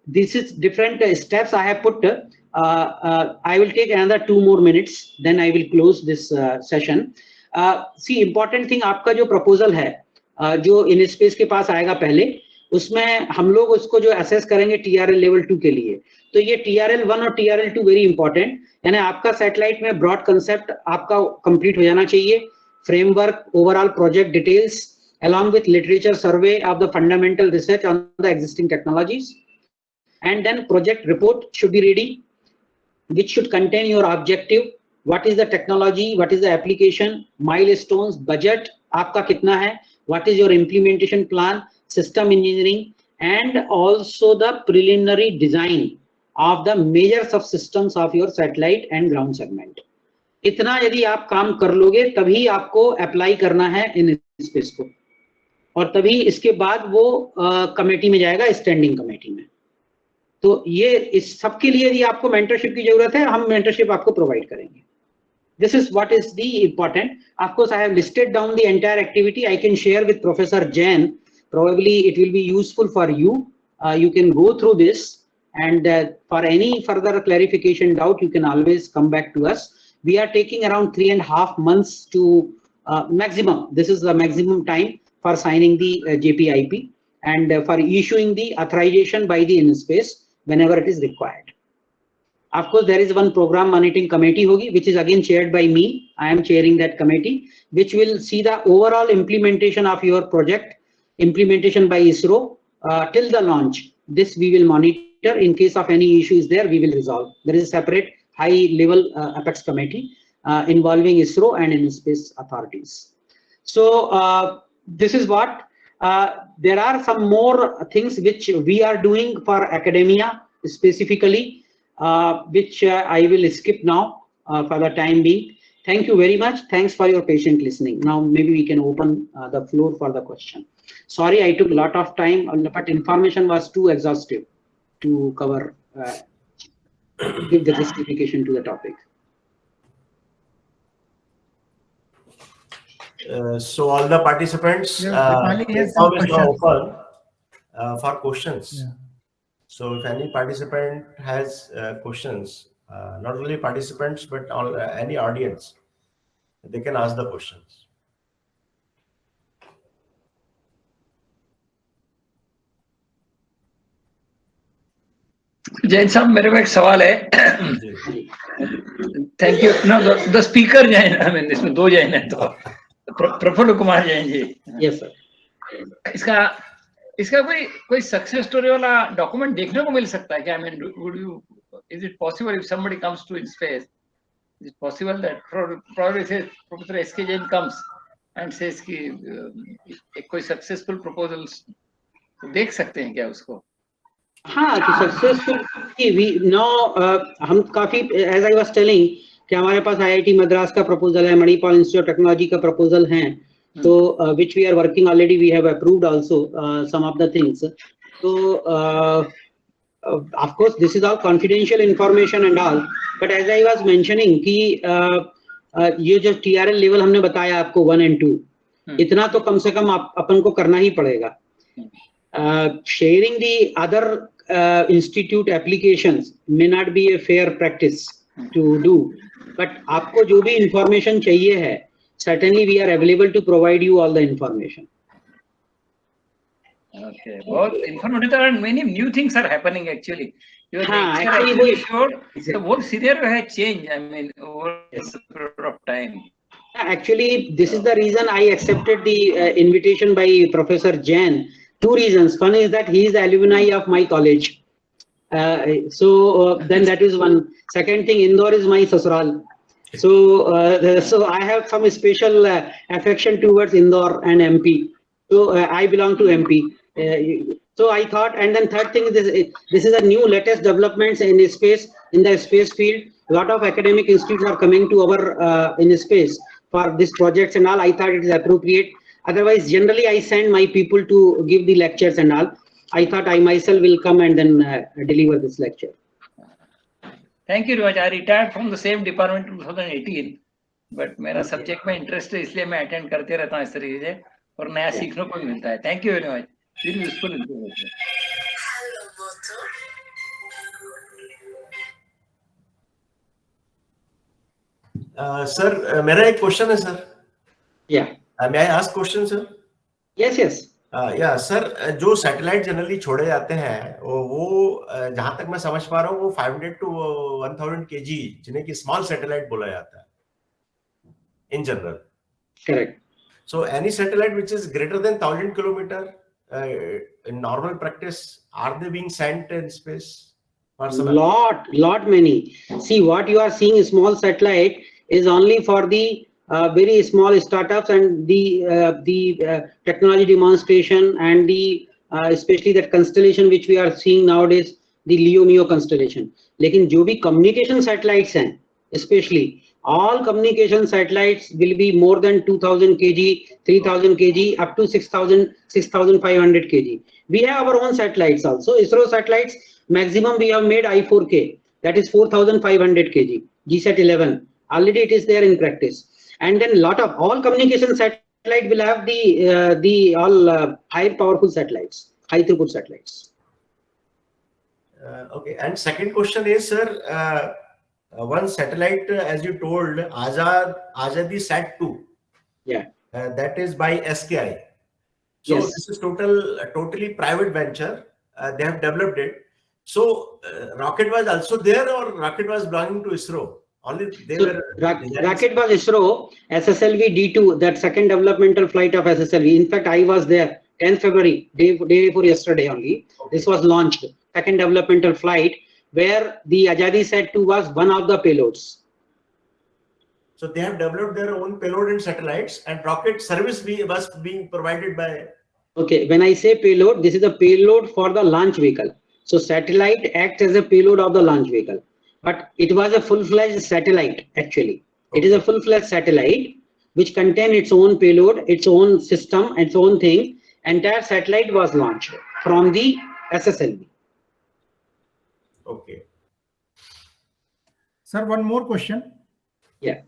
this is different steps I have put. I will take another 2 more minutes, then I will close this session. See, important thing, आपका जो proposal है जो in space के पास आएगा पहले, उसमें हम लोग उसको जो असेस करेंगे TRL लेवल 2 के लिए, तो ये TRL 1 और TRL 2 वेरी इंपॉर्टेंट, यानी आपका सैटेलाइट में ब्रॉड कंसेप्ट आपका कंप्लीट हो जाना चाहिए, framework, overall project details along with literature survey of the fundamental research on the existing technologies, and then project report should be ready, which should contain your objective, what is the technology, what is the application, milestones, budget आपका कितना है, what is your implementation plan, system engineering, and also the preliminary design of the major subsystems of your satellite and ground segment. इतना यदि आप काम कर लोगे तभी आपको अप्लाई करना है इन स्पेस को, और तभी इसके बाद वो कमेटी में जाएगा, स्टैंडिंग कमेटी में। तो ये इस सब के लिए यदि आपको मेंटरशिप की जरूरत है, हम मेंटरशिप आपको प्रोवाइड करेंगे। This is what is the important. Of course I have listed down the entire activity, I can share with professor Jain, probably it will be useful for you. You can go through this, and for any further clarification doubt you can always come back to us. We are taking around 3.5 months to maximum, this is the maximum time for signing the JPIP and for issuing the authorization by the INSPACe whenever it is required. Of course, there is one program monitoring committee hogi, which is again chaired by me. I am chairing that committee, which will see the overall implementation of your project, implementation by ISRO till the launch. This we will monitor. In case of any issues there, we will resolve. There is a separate high-level apex committee involving ISRO and INSPACe authorities. So this is what there are some more things which we are doing for academia specifically, which I will skip now for the time being. Thank you very much. Thanks for your patient listening. Now maybe we can open the floor for the question. Sorry, I took a lot of time, but information was too exhaustive to cover, give the justification to the topic. So all the participants, yes, some is now open for questions. Yeah. So if any participant has questions, not only participants but all any audience, they can ask the questions. Jain साहब, मेरे को एक सवाल है। Thank you. No, the speaker Jain, I mean इसमें 2 जैन है, तो Praful Kumar Jain ji. Yes sir. इसका कोई सक्सेस स्टोरी वाला डॉक्यूमेंट देखने को मिल सकता है क्या? I mean, would you, is it possible if somebody comes to INSPACe, is it possible that probably say professor SK Jain comes and says कि कोई सक्सेसफुल प्रपोजल्स देख सकते हैं क्या उसको? हाँ, तो सक्सेसफुल वी नो, हम काफी, एज आई वाज टेलिंग कि हमारे पास IIT मद्रास का प्रपोजल है, मणिपाल इंस्टीट्यूट ऑफ टेक्नोलॉजी का प्रपोजल है, तो which we are working already, we have approved also some of the things. So of course this is all confidential information and all, but as I was mentioning कि ये जो TRL level हमने बताया आपको 1 and 2, इतना तो कम से कम अपन को करना ही पड़ेगा. Sharing the other institute applications may not be a fair practice to do, but आपको जो भी information चाहिए है, certainly we are available to provide you all the information. Okay, बहुत informative and many new things are happening actually. Your हाँ, lecture actually actually वो showed the exactly. whole scenario has changed. I mean, over Yes. the period of time. Actually, this is the reason I accepted the invitation by Professor Jain. Two reasons. One is that he is the alumni of my college. Then that is one. Second thing, Indore is my sasural. So I have some special affection towards Indore and MP. So I belong to MP. So I thought, and then third thing is this is a new latest developments in the space field. A lot of academic institutes are coming to our in space for these projects and all. I thought it is appropriate. Otherwise, generally I send my people to give the lectures and all. I thought I myself will come and then deliver this lecture. Thank you very much. I retired from the same department in 2018, but मेरा subject में interest है इसलिए मैं attend करते रहता हूँ इस तरीके से और नया सीखने को भी मिलता है. Thank you very much. Very useful information. Sir मेरा एक क्वेश्चन है sir. Yeah. May I ask question, sir? Yes, yes. या सर जो सैटेलाइट जनरली छोड़े जाते हैं वो जहां तक मैं समझ पा रहा हूँ वो 500 to 1000 kg जिन्हें कि स्मॉल सैटेलाइट बोला जाता है in general. Correct. So any satellite which is greater than 1000 kilometer in normal practice, are they being sent in space? Lot many. See, what you are seeing small satellite is only for the very small startups and the technology demonstration and the especially that constellation which we are seeing nowadays, the Leo MEO constellation. लेकिन जो भी communication satellites हैं, especially all communication satellites will be more than 2000 kg, 3000 kg, up to 6500 kg. We have our own satellites also. ISRO satellites maximum we have made I4K, that is 4500 kg, GSAT 11. Already it is there in practice. And then lot of all communication satellite will have the all high powerful satellites, high throughput satellites. Okay. And second question is, sir, one satellite, as you told, Azadi Sat 2. Yeah. That is by SKI. So Yes. this is totally private venture. They have developed it. So rocket was also there, or rocket was belonging to ISRO? Only they So, were. rocket was ISRO, SSLV D2, that second developmental flight of SSLV. In fact, I was there 10th February, day before yesterday only. Okay. This was launched, second developmental flight, where the Azadi Sat 2 was one of the payloads. So they have developed their own payload and satellites, and rocket service was being provided by. Okay, when I say payload, this is a payload for the launch vehicle. So satellite acts as a payload of the launch vehicle, but it was a full-fledged satellite actually. Okay. It is a full-fledged satellite which contained its own payload, its own system, its own thing. Entire satellite was launched from the SSLV. Okay. Sir, one more question. Yeah.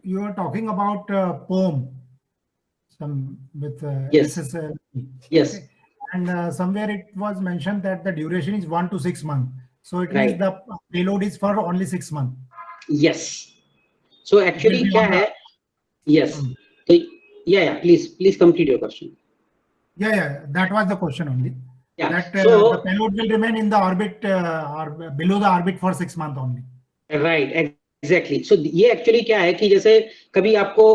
You are talking about POM, some with Yes. SSLV. Yes. Okay. And somewhere it was mentioned that the duration is 1 to 6 months. So it Right. means the payload is for only 6 months. Yes. So actually, Maybe क्या on the- है? Yes. So, yeah. Please complete your question. Yeah. That was the question only. Yeah. That So the payload will remain in the orbit or below the orbit for 6 months only. Right exactly. So ये actually क्या है कि जैसे कभी आपको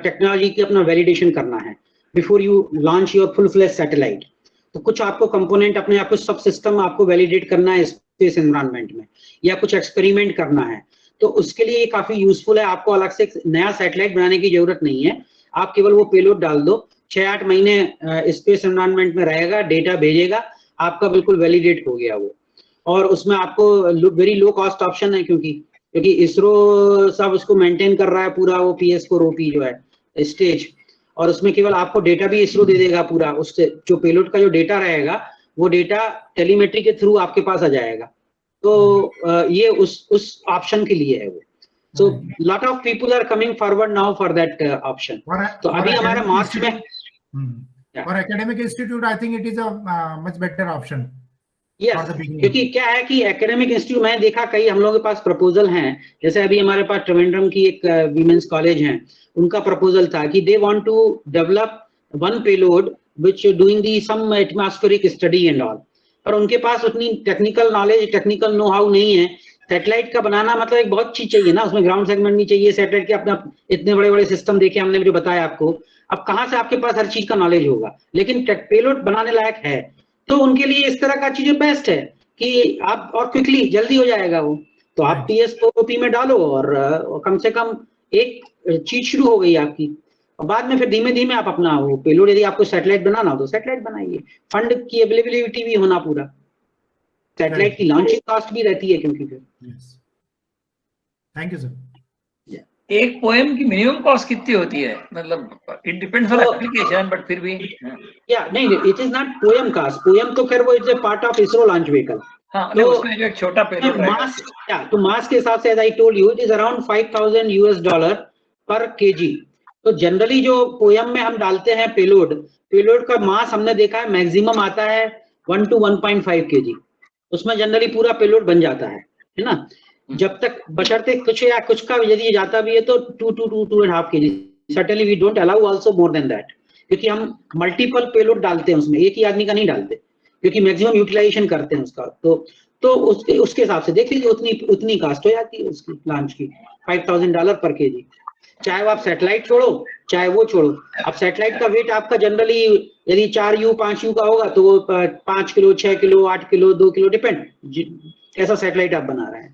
technology की अपना validation करना है before you launch your full fledge satellite, तो कुछ आपको कंपोनेंट अपने आप को सब सिस्टम आपको वैलिडेट करना है स्पेस एनवायरनमेंट में, या कुछ एक्सपेरिमेंट करना है, तो उसके लिए ये काफी यूजफुल है. आपको अलग से नया सैटेलाइट बनाने की जरूरत नहीं है. आप केवल वो पेलोड डाल दो, 6-8 महीने स्पेस एनवायरनमेंट में रहेगा, डेटा भेजेगा, आपका बिल्कुल वैलिडेट हो गया वो. और उसमें आपको वेरी लो कॉस्ट ऑप्शन है, क्योंकि इसरो सब उसको मेंटेन कर रहा है पूरा, वो PS4 OP जो है स्टेज, और उसमें केवल आपको डेटा भी इसरो दे देगा पूरा. उससे जो पेलोड का जो डेटा रहेगा वो डेटा टेलीमेट्री के थ्रू आपके पास आ जाएगा. तो ये उस ऑप्शन के लिए है वो. So lot of people are coming forward now for that option. तो अभी हमारा मार्च में for academic institute, I think it is a much better option. Yes, क्योंकि क्या है कि एकेडमिक इंस्टीट्यूट में देखा कई हम लोगों के पास प्रपोजल हैं. जैसे अभी हमारे पास त्रिवेंद्रम की एक वीमेंस कॉलेज है, उनका प्रपोजल था कि they want to develop one payload which doing the some atmospheric study and all. और उनके पास उतनी technical knowledge, technical know how नहीं है। सैटेलाइट का बनाना मतलब एक बहुत चीज चाहिए ना, उसमें ग्राउंड सेगमेंट भी चाहिए, सैटेलाइट के अपना इतने बड़े बड़े सिस्टम देखे हमने जो बताया आपको। अब कहाँ से आपके पास हर चीज का नॉलेज होगा, लेकिन पेलोड बनाने लायक है तो उनके लिए इस तरह का चीजें बेस्ट है कि आप और क्विकली जल्दी हो जाएगा वो। तो आप TS4OP में डालो और कम से कम एक चीज शुरू हो गई आपकी, और बाद में फिर धीमे धीमे आप अपना वो पेलोड, यदि आपको सैटेलाइट बनाना हो तो सैटेलाइट बनाइए। फंड की अवेलेबिलिटी भी होना पूरा, सैटेलाइट की लॉन्चिंग कॉस्ट भी रहती है क्योंकि फिर। Thank you sir. एक पोएम की मिनिमम कॉस्ट कितनी होती है, मतलब it depends on application, but फिर भी या नहीं, it is not POEM cost, POEM तो खैर वो it's a part of ISRO launch vehicle. हाँ, तो उसमें जो एक छोटा पेलोड मास, या तो मास के हिसाब से as I told you it is around $5,000 per KG. तो जनरली जो पोएम में हम डालते हैं पेलोड का मास हमने देखा है मैक्सिमम आता है 1 to 1.5 केजी, उसमें जनरली पूरा पेलोड बन जाता है ना। जब तक बशर्ते कुछ या कुछ का यदि जाता भी है तो 2 to 2.5 KG. Certainly we don't allow also more than that, क्योंकि हम मल्टीपल पेलोड डालते हैं उसमें, एक ही आदमी का नहीं डालते, क्योंकि मैक्सिमम यूटिलाइजेशन करते हैं उसका। तो उसके हिसाब से देख लीजिए उतनी कास्ट हो जाती है उसकी लॉन्च की, $5,000 पर केजी। चाहे वो आप सैटेलाइट छोड़ो चाहे वो छोड़ो। अब सैटेलाइट का वेट आपका जनरली यदि 4U 5U का होगा तो वो 5 kilo 6 kilo 8 kilo 2 kilo depend कैसा सैटेलाइट आप बना रहे हैं।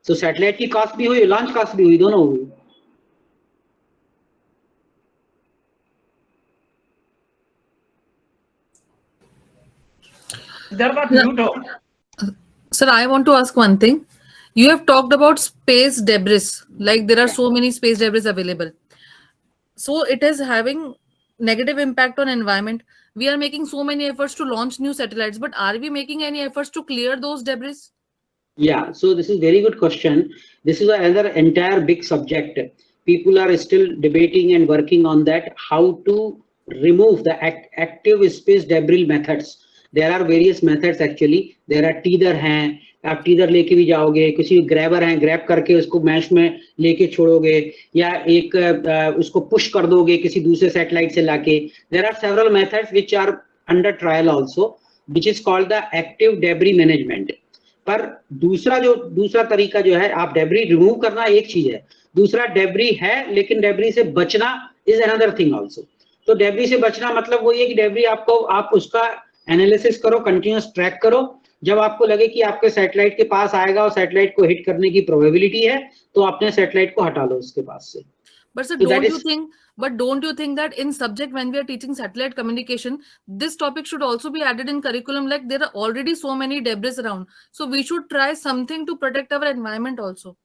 तो सैटेलाइट की कॉस्ट भी हुई, लॉन्च कॉस्ट भी हुई, दोनों हुई। Sir, I want to ask one thing. You have talked about space debris, like there are so many space debris available. So it is having negative impact on environment. We are making so many efforts to launch new satellites, but are we making any efforts to clear those debris? Yeah, so this is very good question. This is another entire big subject. People are still debating and working on that, how to remove the active space debris methods. There are various methods actually. There are teether हैं, आप teether लेके भी जाओगे, किसी grabber हैं, grab करके उसको mash में लेके छोड़ोगे, या एक उसको पुश कर दोगे किसी दूसरे सैटेलाइट से लाके। There are several methods which are under trial also, which is called the active debris management. पर दूसरा तरीका जो है, आप डेब्री रिमूव करना एक चीज है, दूसरा डेब्री है लेकिन डेब्री से बचना इज अनदर थिंग आल्सो। तो डेब्री से बचना मतलब वो ये कि डेब्री आप उसका एनालिसिस करो, कंटिन्यूअस ट्रैक करो, जब आपको लगे कि आपके सैटेलाइट के पास आएगा और सैटेलाइट को हिट करने की प्रोबेबिलिटी है तो अपने सैटेलाइट को हटा लो उसके पास से। But sir, don't you think that in subject when we are teaching satellite communication, this topic should also be added in curriculum? Like there are already so many debris around, so we should try something to protect our environment also.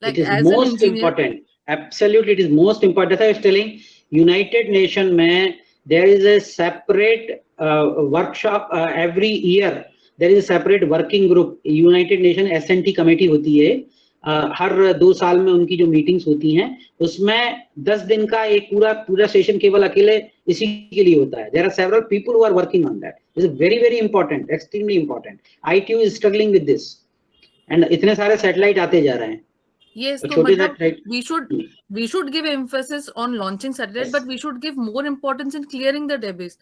Like it is most important. Absolutely, it is most important. As I was telling, United Nations में there is a separate workshop every year. There is a separate working group. United Nations SNT committee होती है, हर 2 साल में उनकी जो meetings होती हैं उसमें 10 दिन का एक पूरा सेशन केवल अकेले इसी के लिए होता है। There are several people who are working on that. This is very very important, extremely important. ITU is struggling with this, and इतने सारे सैटेलाइट आते जा रहे हैं। Yes, so we should give emphasis on launching satellite, but we should give more importance in clearing the debris.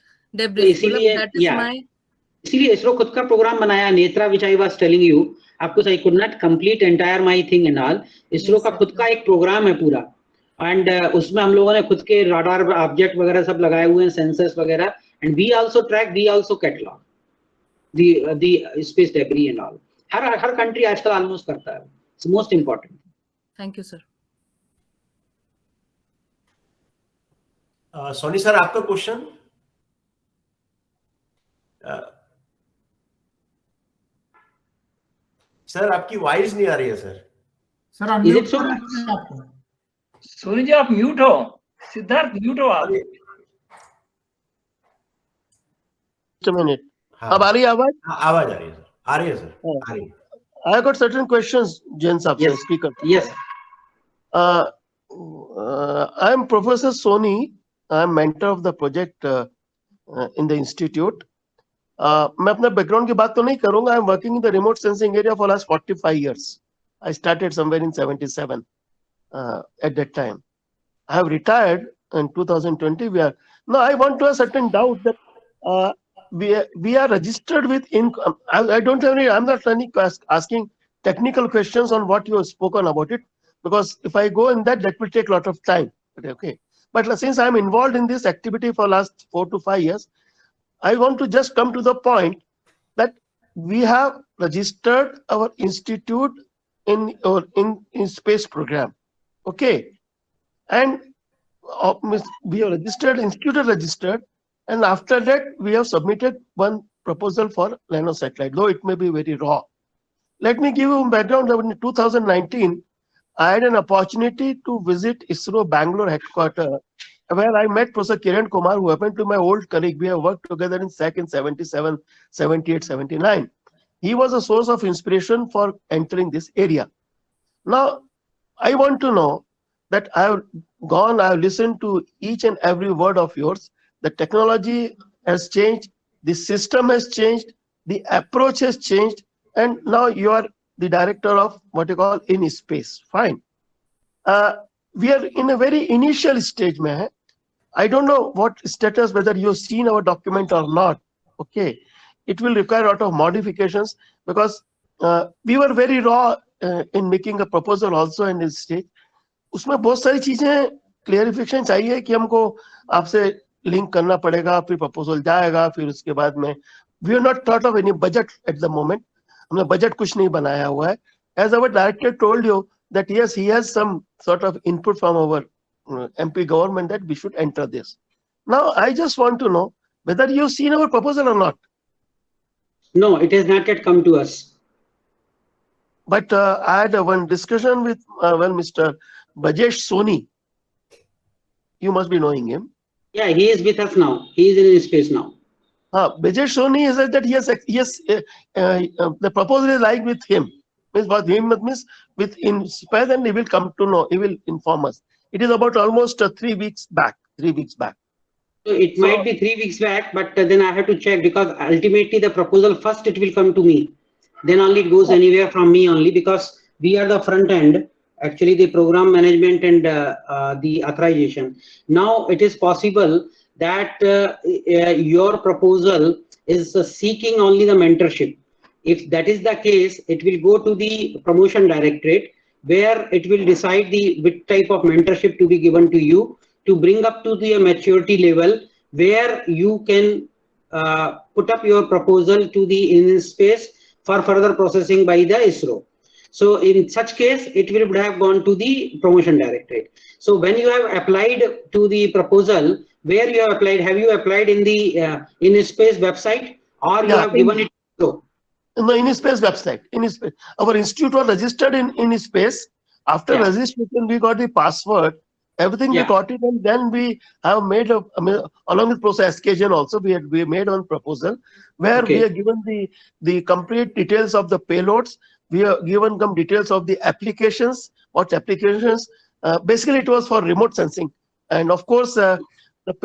इसीलिए इसरो खुद का programme बनाया, Netra, which I was telling you. आपको I could not complete entire my thing and all. ISRO का खुद का एक programme है पूरा, एंड उसमें हम लोगों ने खुद के राडार ऑब्जेक्ट वगैरह सब लगाए हुए हैं, सेंसर्स वगैरह, and we also track, we also catalogue the space debris and all. हर कंट्री आजकल ऑलमोस्ट करता है। It's most important. Thank you sir. Soni sir, आपका क्वेश्चन? सर आपकी वॉइस नहीं आ रही है सर। सर अनम्यूट आपको। सोनी जी आप म्यूट हो, सिद्धार्थ म्यूट हो आप। मिनट, अब आ रही है आवाज? आवाज आ रही है सर, आ रही है सर, आ रही है। I have got certain questions, Jain Saab, yes. Speaker. Yes. I am Professor Soni. I am mentor of the project in the institute. मैं अपना बैकग्राउंड की बात तो नहीं करूंगा। I am working in the remote sensing area for last 45 years. I started somewhere in 77 at that time. I have retired in 2020. Now I want to have certain doubt that we are registered with I don't have any, I'm not asking technical questions on what you have spoken about it, because if I go in that will take a lot of time. Okay. But since I'm involved in this activity for last 4 to 5 years, I want to just come to the point that we have registered our institute in space program. Okay. And we have registered, institute registered, and after that we have submitted one proposal for nanosatellite, though it may be very raw. Let me give you background. In 2019, I had an opportunity to visit ISRO Bangalore headquarters, where I met Professor Kiran Kumar, who happened to be my old colleague. We have worked together in SAC in 77, 78, 79. He was a source of inspiration for entering this area. Now, I want to know that I have listened to each and every word of yours. The technology has changed, the system has changed, the approach has changed, and now you are the director of what you call in space. Fine. We are in a very initial stage, man. I don't know what status, whether you've seen our document or not. Okay. It will require a lot of modifications, because we were very raw in making a proposal also in this stage. उसमें बहुत सारी चीजें clarification चाहिए कि हमको आपसे link करना पड़ेगा, फिर प्रपोजल जाएगा, फिर उसके बाद में we are not thought of any budget at the moment. हमने बजट कुछ नहीं बनाया हुआ है. As our director told you that yes he has some sort of input from our MP government that we should enter this. Now I just want to know whether you've seen our proposal or not. No, it has not yet come to us. But I had one discussion with Mr. Bajesh Soni. You must be knowing him. Yeah, he is with us now. He is in space now. Bajesh Soni is that the proposal is like with him. Means what him means with in space, and he will come to know. He will inform us. It is about almost 3 weeks back. 3 weeks back. So it might be 3 weeks back, but then I have to check, because ultimately the proposal first it will come to me. Then only it goes anywhere from me only, because we are the front end, actually the program management and the authorization. Now it is possible that your proposal is seeking only the mentorship. If that is the case, it will go to the promotion directorate, where it will decide which type of mentorship to be given to you, to bring up to the maturity level where you can put up your proposal to the in space for further processing by the ISRO. So in such case, it would have gone to the promotion directorate. So when you have applied to the proposal, where you have applied, have you applied in the in space website, or you have given it to? No, in space website. In space, our institute was registered in space. After registration, we got the password. Everything we got it, and then we have made along with Professor SKJ also we made one proposal where we are given the complete details of the payloads. We are given some details of the applications. What applications? Basically, it was for remote sensing, and of course, the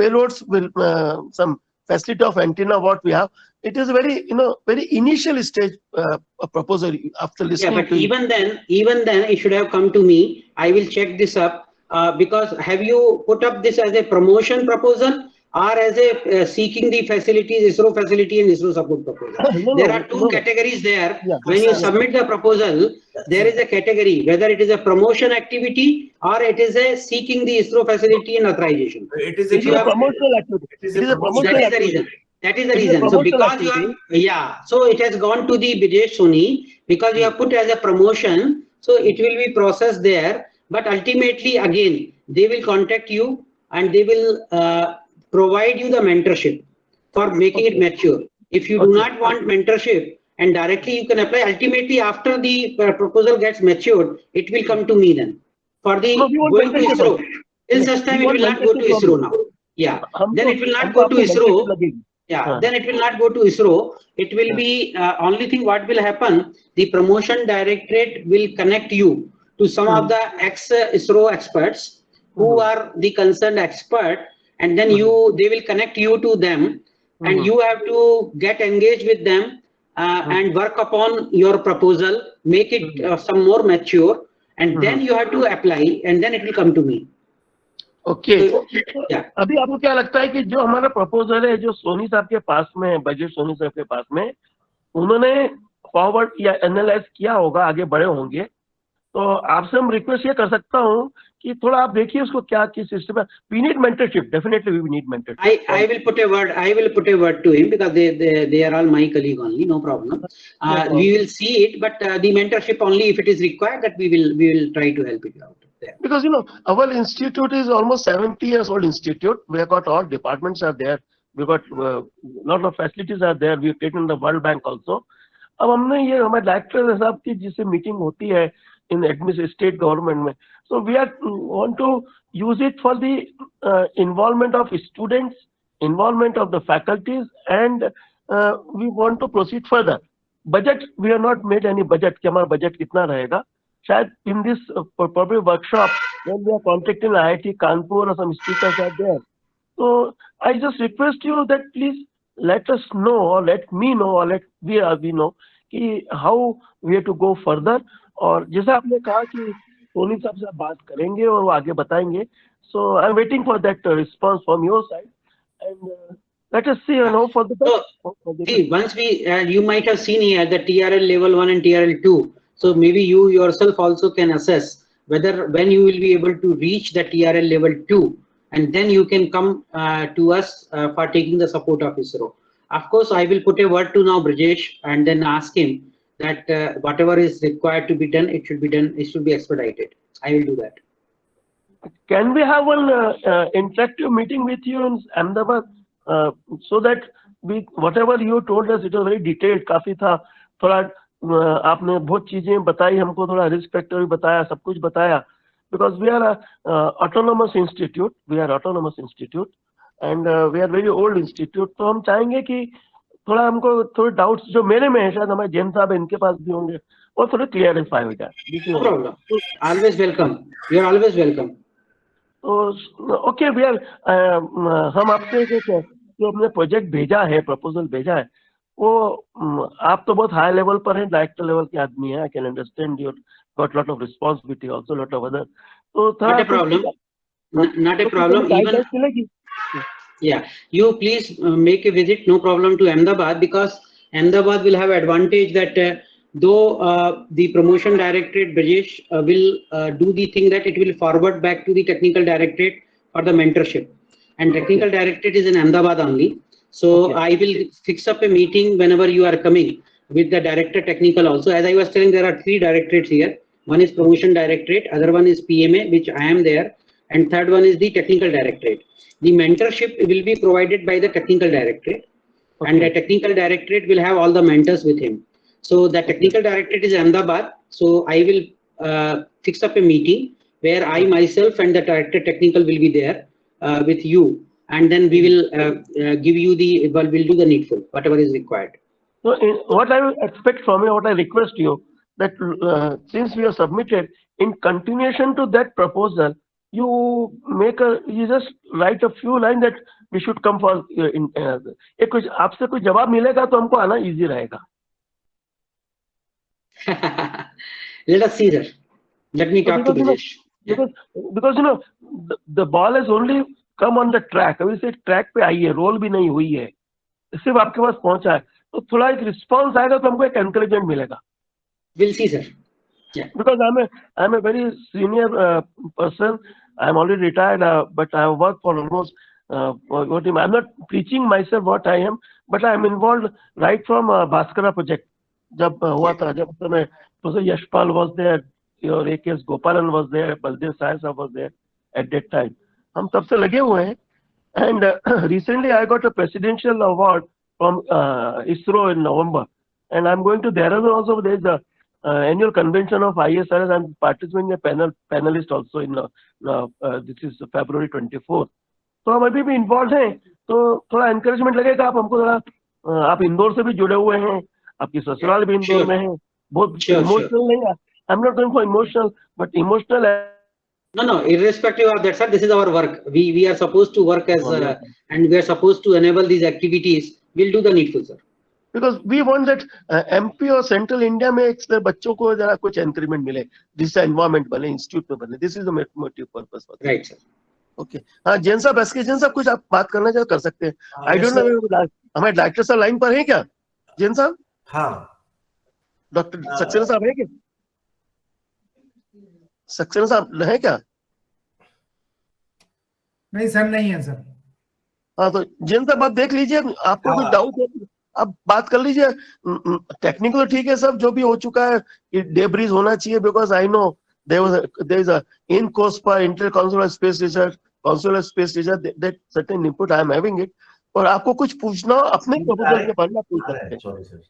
payloads will some facility of antenna. What we have. It is a very very initial stage proposal after listening. Yeah, but even then it should have come to me. I will check this up, because have you put up this as a promotion proposal or as a seeking the facilities, ISRO facility and ISRO support proposal? There are two categories there. When you submit the proposal, there is a category whether it is a promotion activity or it is a seeking the ISRO facility and authorization. It is a promotional activity. It is a promotional That is the reason. That is the reason. So because you are, so it has gone to the Bajesh Soni because you have put as a promotion. So it will be processed there. But ultimately, again, they will contact you and they will provide you the mentorship for making it mature. If you do not want mentorship and directly you can apply, ultimately after the proposal gets matured, it will come to me then. For the going to ISRO, till such time it will not go to ISRO now. Yeah, then it will not go to ISRO. Yeah, then it will not go to ISRO. It will be only thing what will happen, the promotion directorate will connect you to some of the ex-ISRO experts who are the concerned expert, and then they will connect you to them, and you have to get engaged with them and work upon your proposal, make it some more mature, and then you have to apply, and then it will come to me. Okay Yeah. अभी आपको क्या लगता है कि जो हमारा proposal है जो सोनी साहब के पास में है, बजट सोनी साहब के पास में, उन्होंने फॉरवर्ड या एनालाइज किया होगा, आगे बढ़े होंगे, तो आपसे हम रिक्वेस्ट ये कर सकता हूँ कि थोड़ा आप देखिए उसको क्या किस सिस्टम है. We need mentorship, definitely we need mentorship. I will put a word. I will put a word to him because they are all my colleague only. No problem. We will see it, but the mentorship only if it is required. That we will try to help you out there. Because our institute is almost 70 years old institute. We have got all departments are there. We got lot of facilities are there. We have taken the World Bank also. अब हमने ये हमारे director साहब की जिससे meeting होती है इन administrative state government में, so we are want to use it for the involvement of students, involvement of the faculties, and we want to proceed further. Budget we are not made any budget कि हमारा budget कितना रहेगा. शायद in this probably workshop when we are contacting IIT Kanpur or some speakers are there. So I just request you that please let us know or let me know or let we know कि how we have to go further. और जैसा आपने कहा कि सोनी साहब से आप बात करेंगे और वो आगे बताएंगे. So I'm waiting for that response from your side, and let us see and hope for the best. See, once we you might have seen here the TRL level 1 and TRL 2. So maybe you yourself also can assess whether when you will be able to reach the TRL level 2, and then you can come to us for taking the support of ISRO. Of course, I will put a word to now Brajesh and then ask him that whatever is required to be done, it should be done. It should be expedited. I will do that. Can we have one interactive meeting with you in Ahmedabad so that we whatever you told us, it was very detailed, काफी था, थोड़ा आपने बहुत चीजें बताई हमको, थोड़ा risk factor भी बताया, सब कुछ बताया. Because we are autonomous institute, and we are very old institute. तो हम चाहेंगे कि थोड़ा हमको थोड़े डाउट्स जो मेरे में है, शायद हमारे जैन साहब इनके पास भी होंगे, और थोड़े क्लियरिफाई हो जाए. No problem. Always welcome. You are always welcome. तो ओके, वी आर हम आपसे जो अपने प्रोजेक्ट भेजा है, प्रपोजल भेजा है, वो आप तो बहुत हाई लेवल पर हैं, डायरेक्टर लेवल के आदमी हैं. I can understand you got lot of responsibility, also lot of other. तो Not a problem. Not a problem. Even yeah, you please make a visit. No problem to Ahmedabad, because Ahmedabad will have advantage that though the promotion directorate Brajesh will do the thing that it will forward back to the technical directorate for the mentorship, and technical directorate is in Ahmedabad only. So I will fix up a meeting whenever you are coming with the director technical also. As I was telling, there are 3 directorates here. One is promotion directorate, other one is PMA, which I am there, and third one is the technical directorate. The mentorship will be provided by the technical directorate, and the technical directorate will have all the mentors with him. So the technical directorate is Ahmedabad. So I will fix up a meeting where I myself and the director technical will be there with you. And then we will give you we'll do the needful, whatever is required. So what I will expect from you, what I request you, that since we have submitted, in continuation to that proposal, you just write a few lines that we should come for कुछ आपसे कोई जवाब मिलेगा तो हमको आना easy रहेगा. Let us see, sir. Let me talk to Brajesh. Because the ball has only come on the track. अभी से ट्रैक पे आई है, रोल भी नहीं हुई है, सिर्फ आपके पास पहुंचा है. तो थोड़ा एक रिस्पांस आएगा तो हमको एक एनकरेजमेंट मिलेगा. We'll see, sir. Yeah. Because I'm a very senior person. I'm already retired, but I have worked for almost I'm not preaching myself what I am, but I am involved right from Bhaskara project. जब हुआ था, जब समय Professor Yashpal was there, your A.K.S. Gopalan was there, Baldev Sai Sahab was there at that time. हम तब से लगे हुए हैं. And recently I got a presidential award from ISRO in November, and I'm going to Dehradun also. There's a annual convention of ISRS. I'm participating a panelist also in this is February 24. तो हम अभी भी involved हैं, तो थोड़ा encouragement लगेगा. आप हमको थोड़ा, आप इंदौर से भी जुड़े हुए हैं, आपकी ससुराल भी इंदौर में है, बहुत इमोशनल नहीं. I'm not going for emotional, but emotional. No, irrespective of that, sir, this is our work. We are supposed to work as and we are supposed to enable these activities. We'll do the needful, sir. Because we want that MP और Central India में बच्चों को जरा कुछ encouragement मिले, जिससे environment बने, institute में बने. This is the motive purpose for that. Right, sir. Okay हाँ जैन साहब, एसके जैन साहब कुछ आप बात करना चाहे कर सकते हैं। आई डोंट नो हमारे डायरेक्टर साहब लाइन पर हैं क्या? जैन साहब, हाँ डॉक्टर सक्सेना साहब है क्या? सक्सेना साहब है क्या? नहीं सर, नहीं है सर। हाँ तो जैन साहब आप देख लीजिए, आपको कोई डाउट है आप बात कर लीजिए। टेक्निकल तो ठीक है सब, जो भी हो चुका है कि डेब्रीज होना चाहिए, because I know there is a in course पर inter council of space research, council of space research, that certain input I am having it. और आपको कुछ पूछना हो अपने प्रपोजल के बारे में पूछ सकते हैं। सॉरी सर,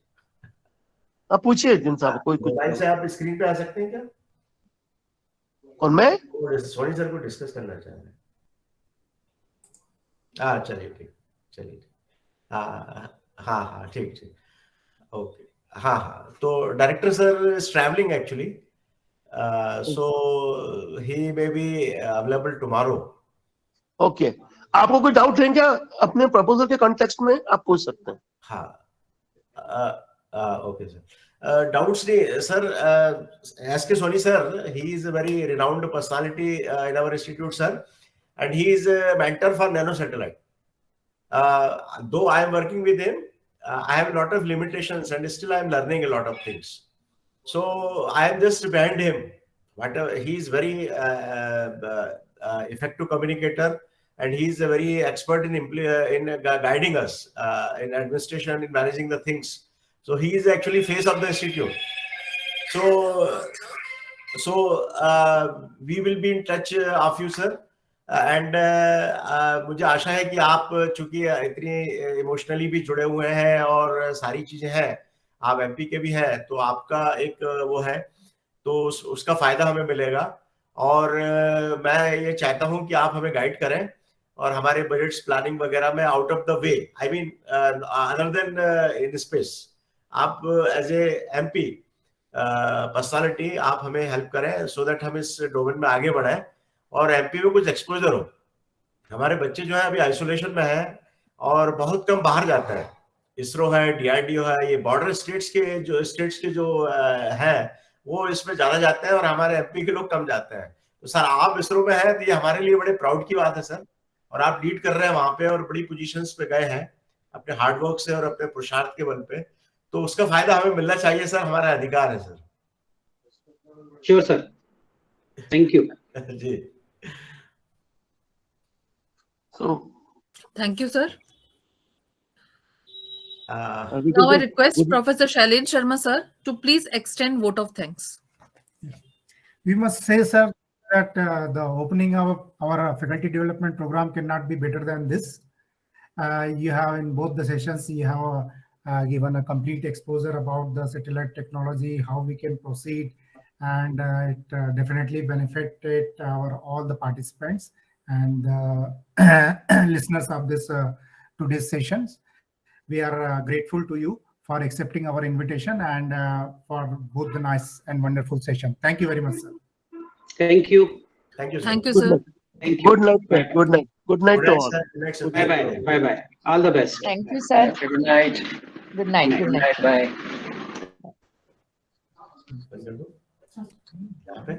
आप पूछिए जिन साहब, कोई कुछ। मोबाइल से आप स्क्रीन पे आ सकते हैं क्या? और मैं सोनी सर को डिस्कस करना चाह रहे हैं। हाँ चलिए ठीक, चलिए हाँ हाँ हाँ ठीक ठीक, ओके हाँ हाँ। तो director sir is travelling actually, so he may be available tomorrow. Okay, आपको कोई डाउट है क्या अपने प्रपोजल के कॉन्टेक्स्ट में, आप पूछ सकते हैं। हाँ okay sir, doubts sir, SK Soni sir, he is a very renowned personality in our institute sir, and he is a mentor for nano satellite. Though I am working with him, I have a lot of limitations and still I am learning a lot of things. So I am just behind him. Whatever, he is very effective communicator, and he is a very expert in guiding us in administration, in managing the things. So he is actually face of the institute. So we will be in touch of you sir, and मुझे आशा है कि आप चूंकि इतनी emotionally भी जुड़े हुए हैं और सारी चीजें हैं, आप एमपी के भी हैं, तो आपका एक वो है, तो उसका फायदा हमें मिलेगा। और मैं ये चाहता हूं कि आप हमें गाइड करें और हमारे बजट्स प्लानिंग वगैरह में out of the way, I mean other then in space, आप एज ए एमपी पर्सनालिटी आप हमें हेल्प करें, सो दैट हम इस डोमेन में आगे बढ़े और एमपी में कुछ एक्सपोजर हो। हमारे बच्चे जो है अभी आइसोलेशन में है और बहुत कम बाहर जाते हैं। इसरो है, डीआरडीओ है, ये बॉर्डर स्टेट्स के जो हैं वो इसमें ज्यादा जाते हैं और हमारे एमपी के लोग कम जाते हैं। तो सर आप इसरो में हैं तो ये हमारे लिए बड़े प्राउड की बात है सर, और आप लीड कर रहे हैं वहां पे और बड़ी पोजीशंस पे गए हैं अपने हार्डवर्क से और अपने पुरुषार्थ के बल पे, तो उसका फायदा हमें मिलना चाहिए सर, हमारा अधिकार है sir. Sure sir, thank you जी। So Thank you, sir. we Now I can request Professor Shailendra Sharma, sir, to please extend vote of thanks. We must say, sir, that the opening of our faculty development program cannot be better than this. You have in both the sessions, you have given a complete exposure about the satellite technology, how we can proceed, and it definitely benefited all the participants and listeners of this today's sessions. We are grateful to you for accepting our invitation and for both the nice and wonderful session. Thank you very much, sir. Thank you Thank you sir. Thank you, good sir. night. Thank you Good night, sir. Good night. Good night to all. Bye bye bye bye, all the best. Thank you, sir. Good night. Good night. Good Good night. night. Bye. यहाँ पे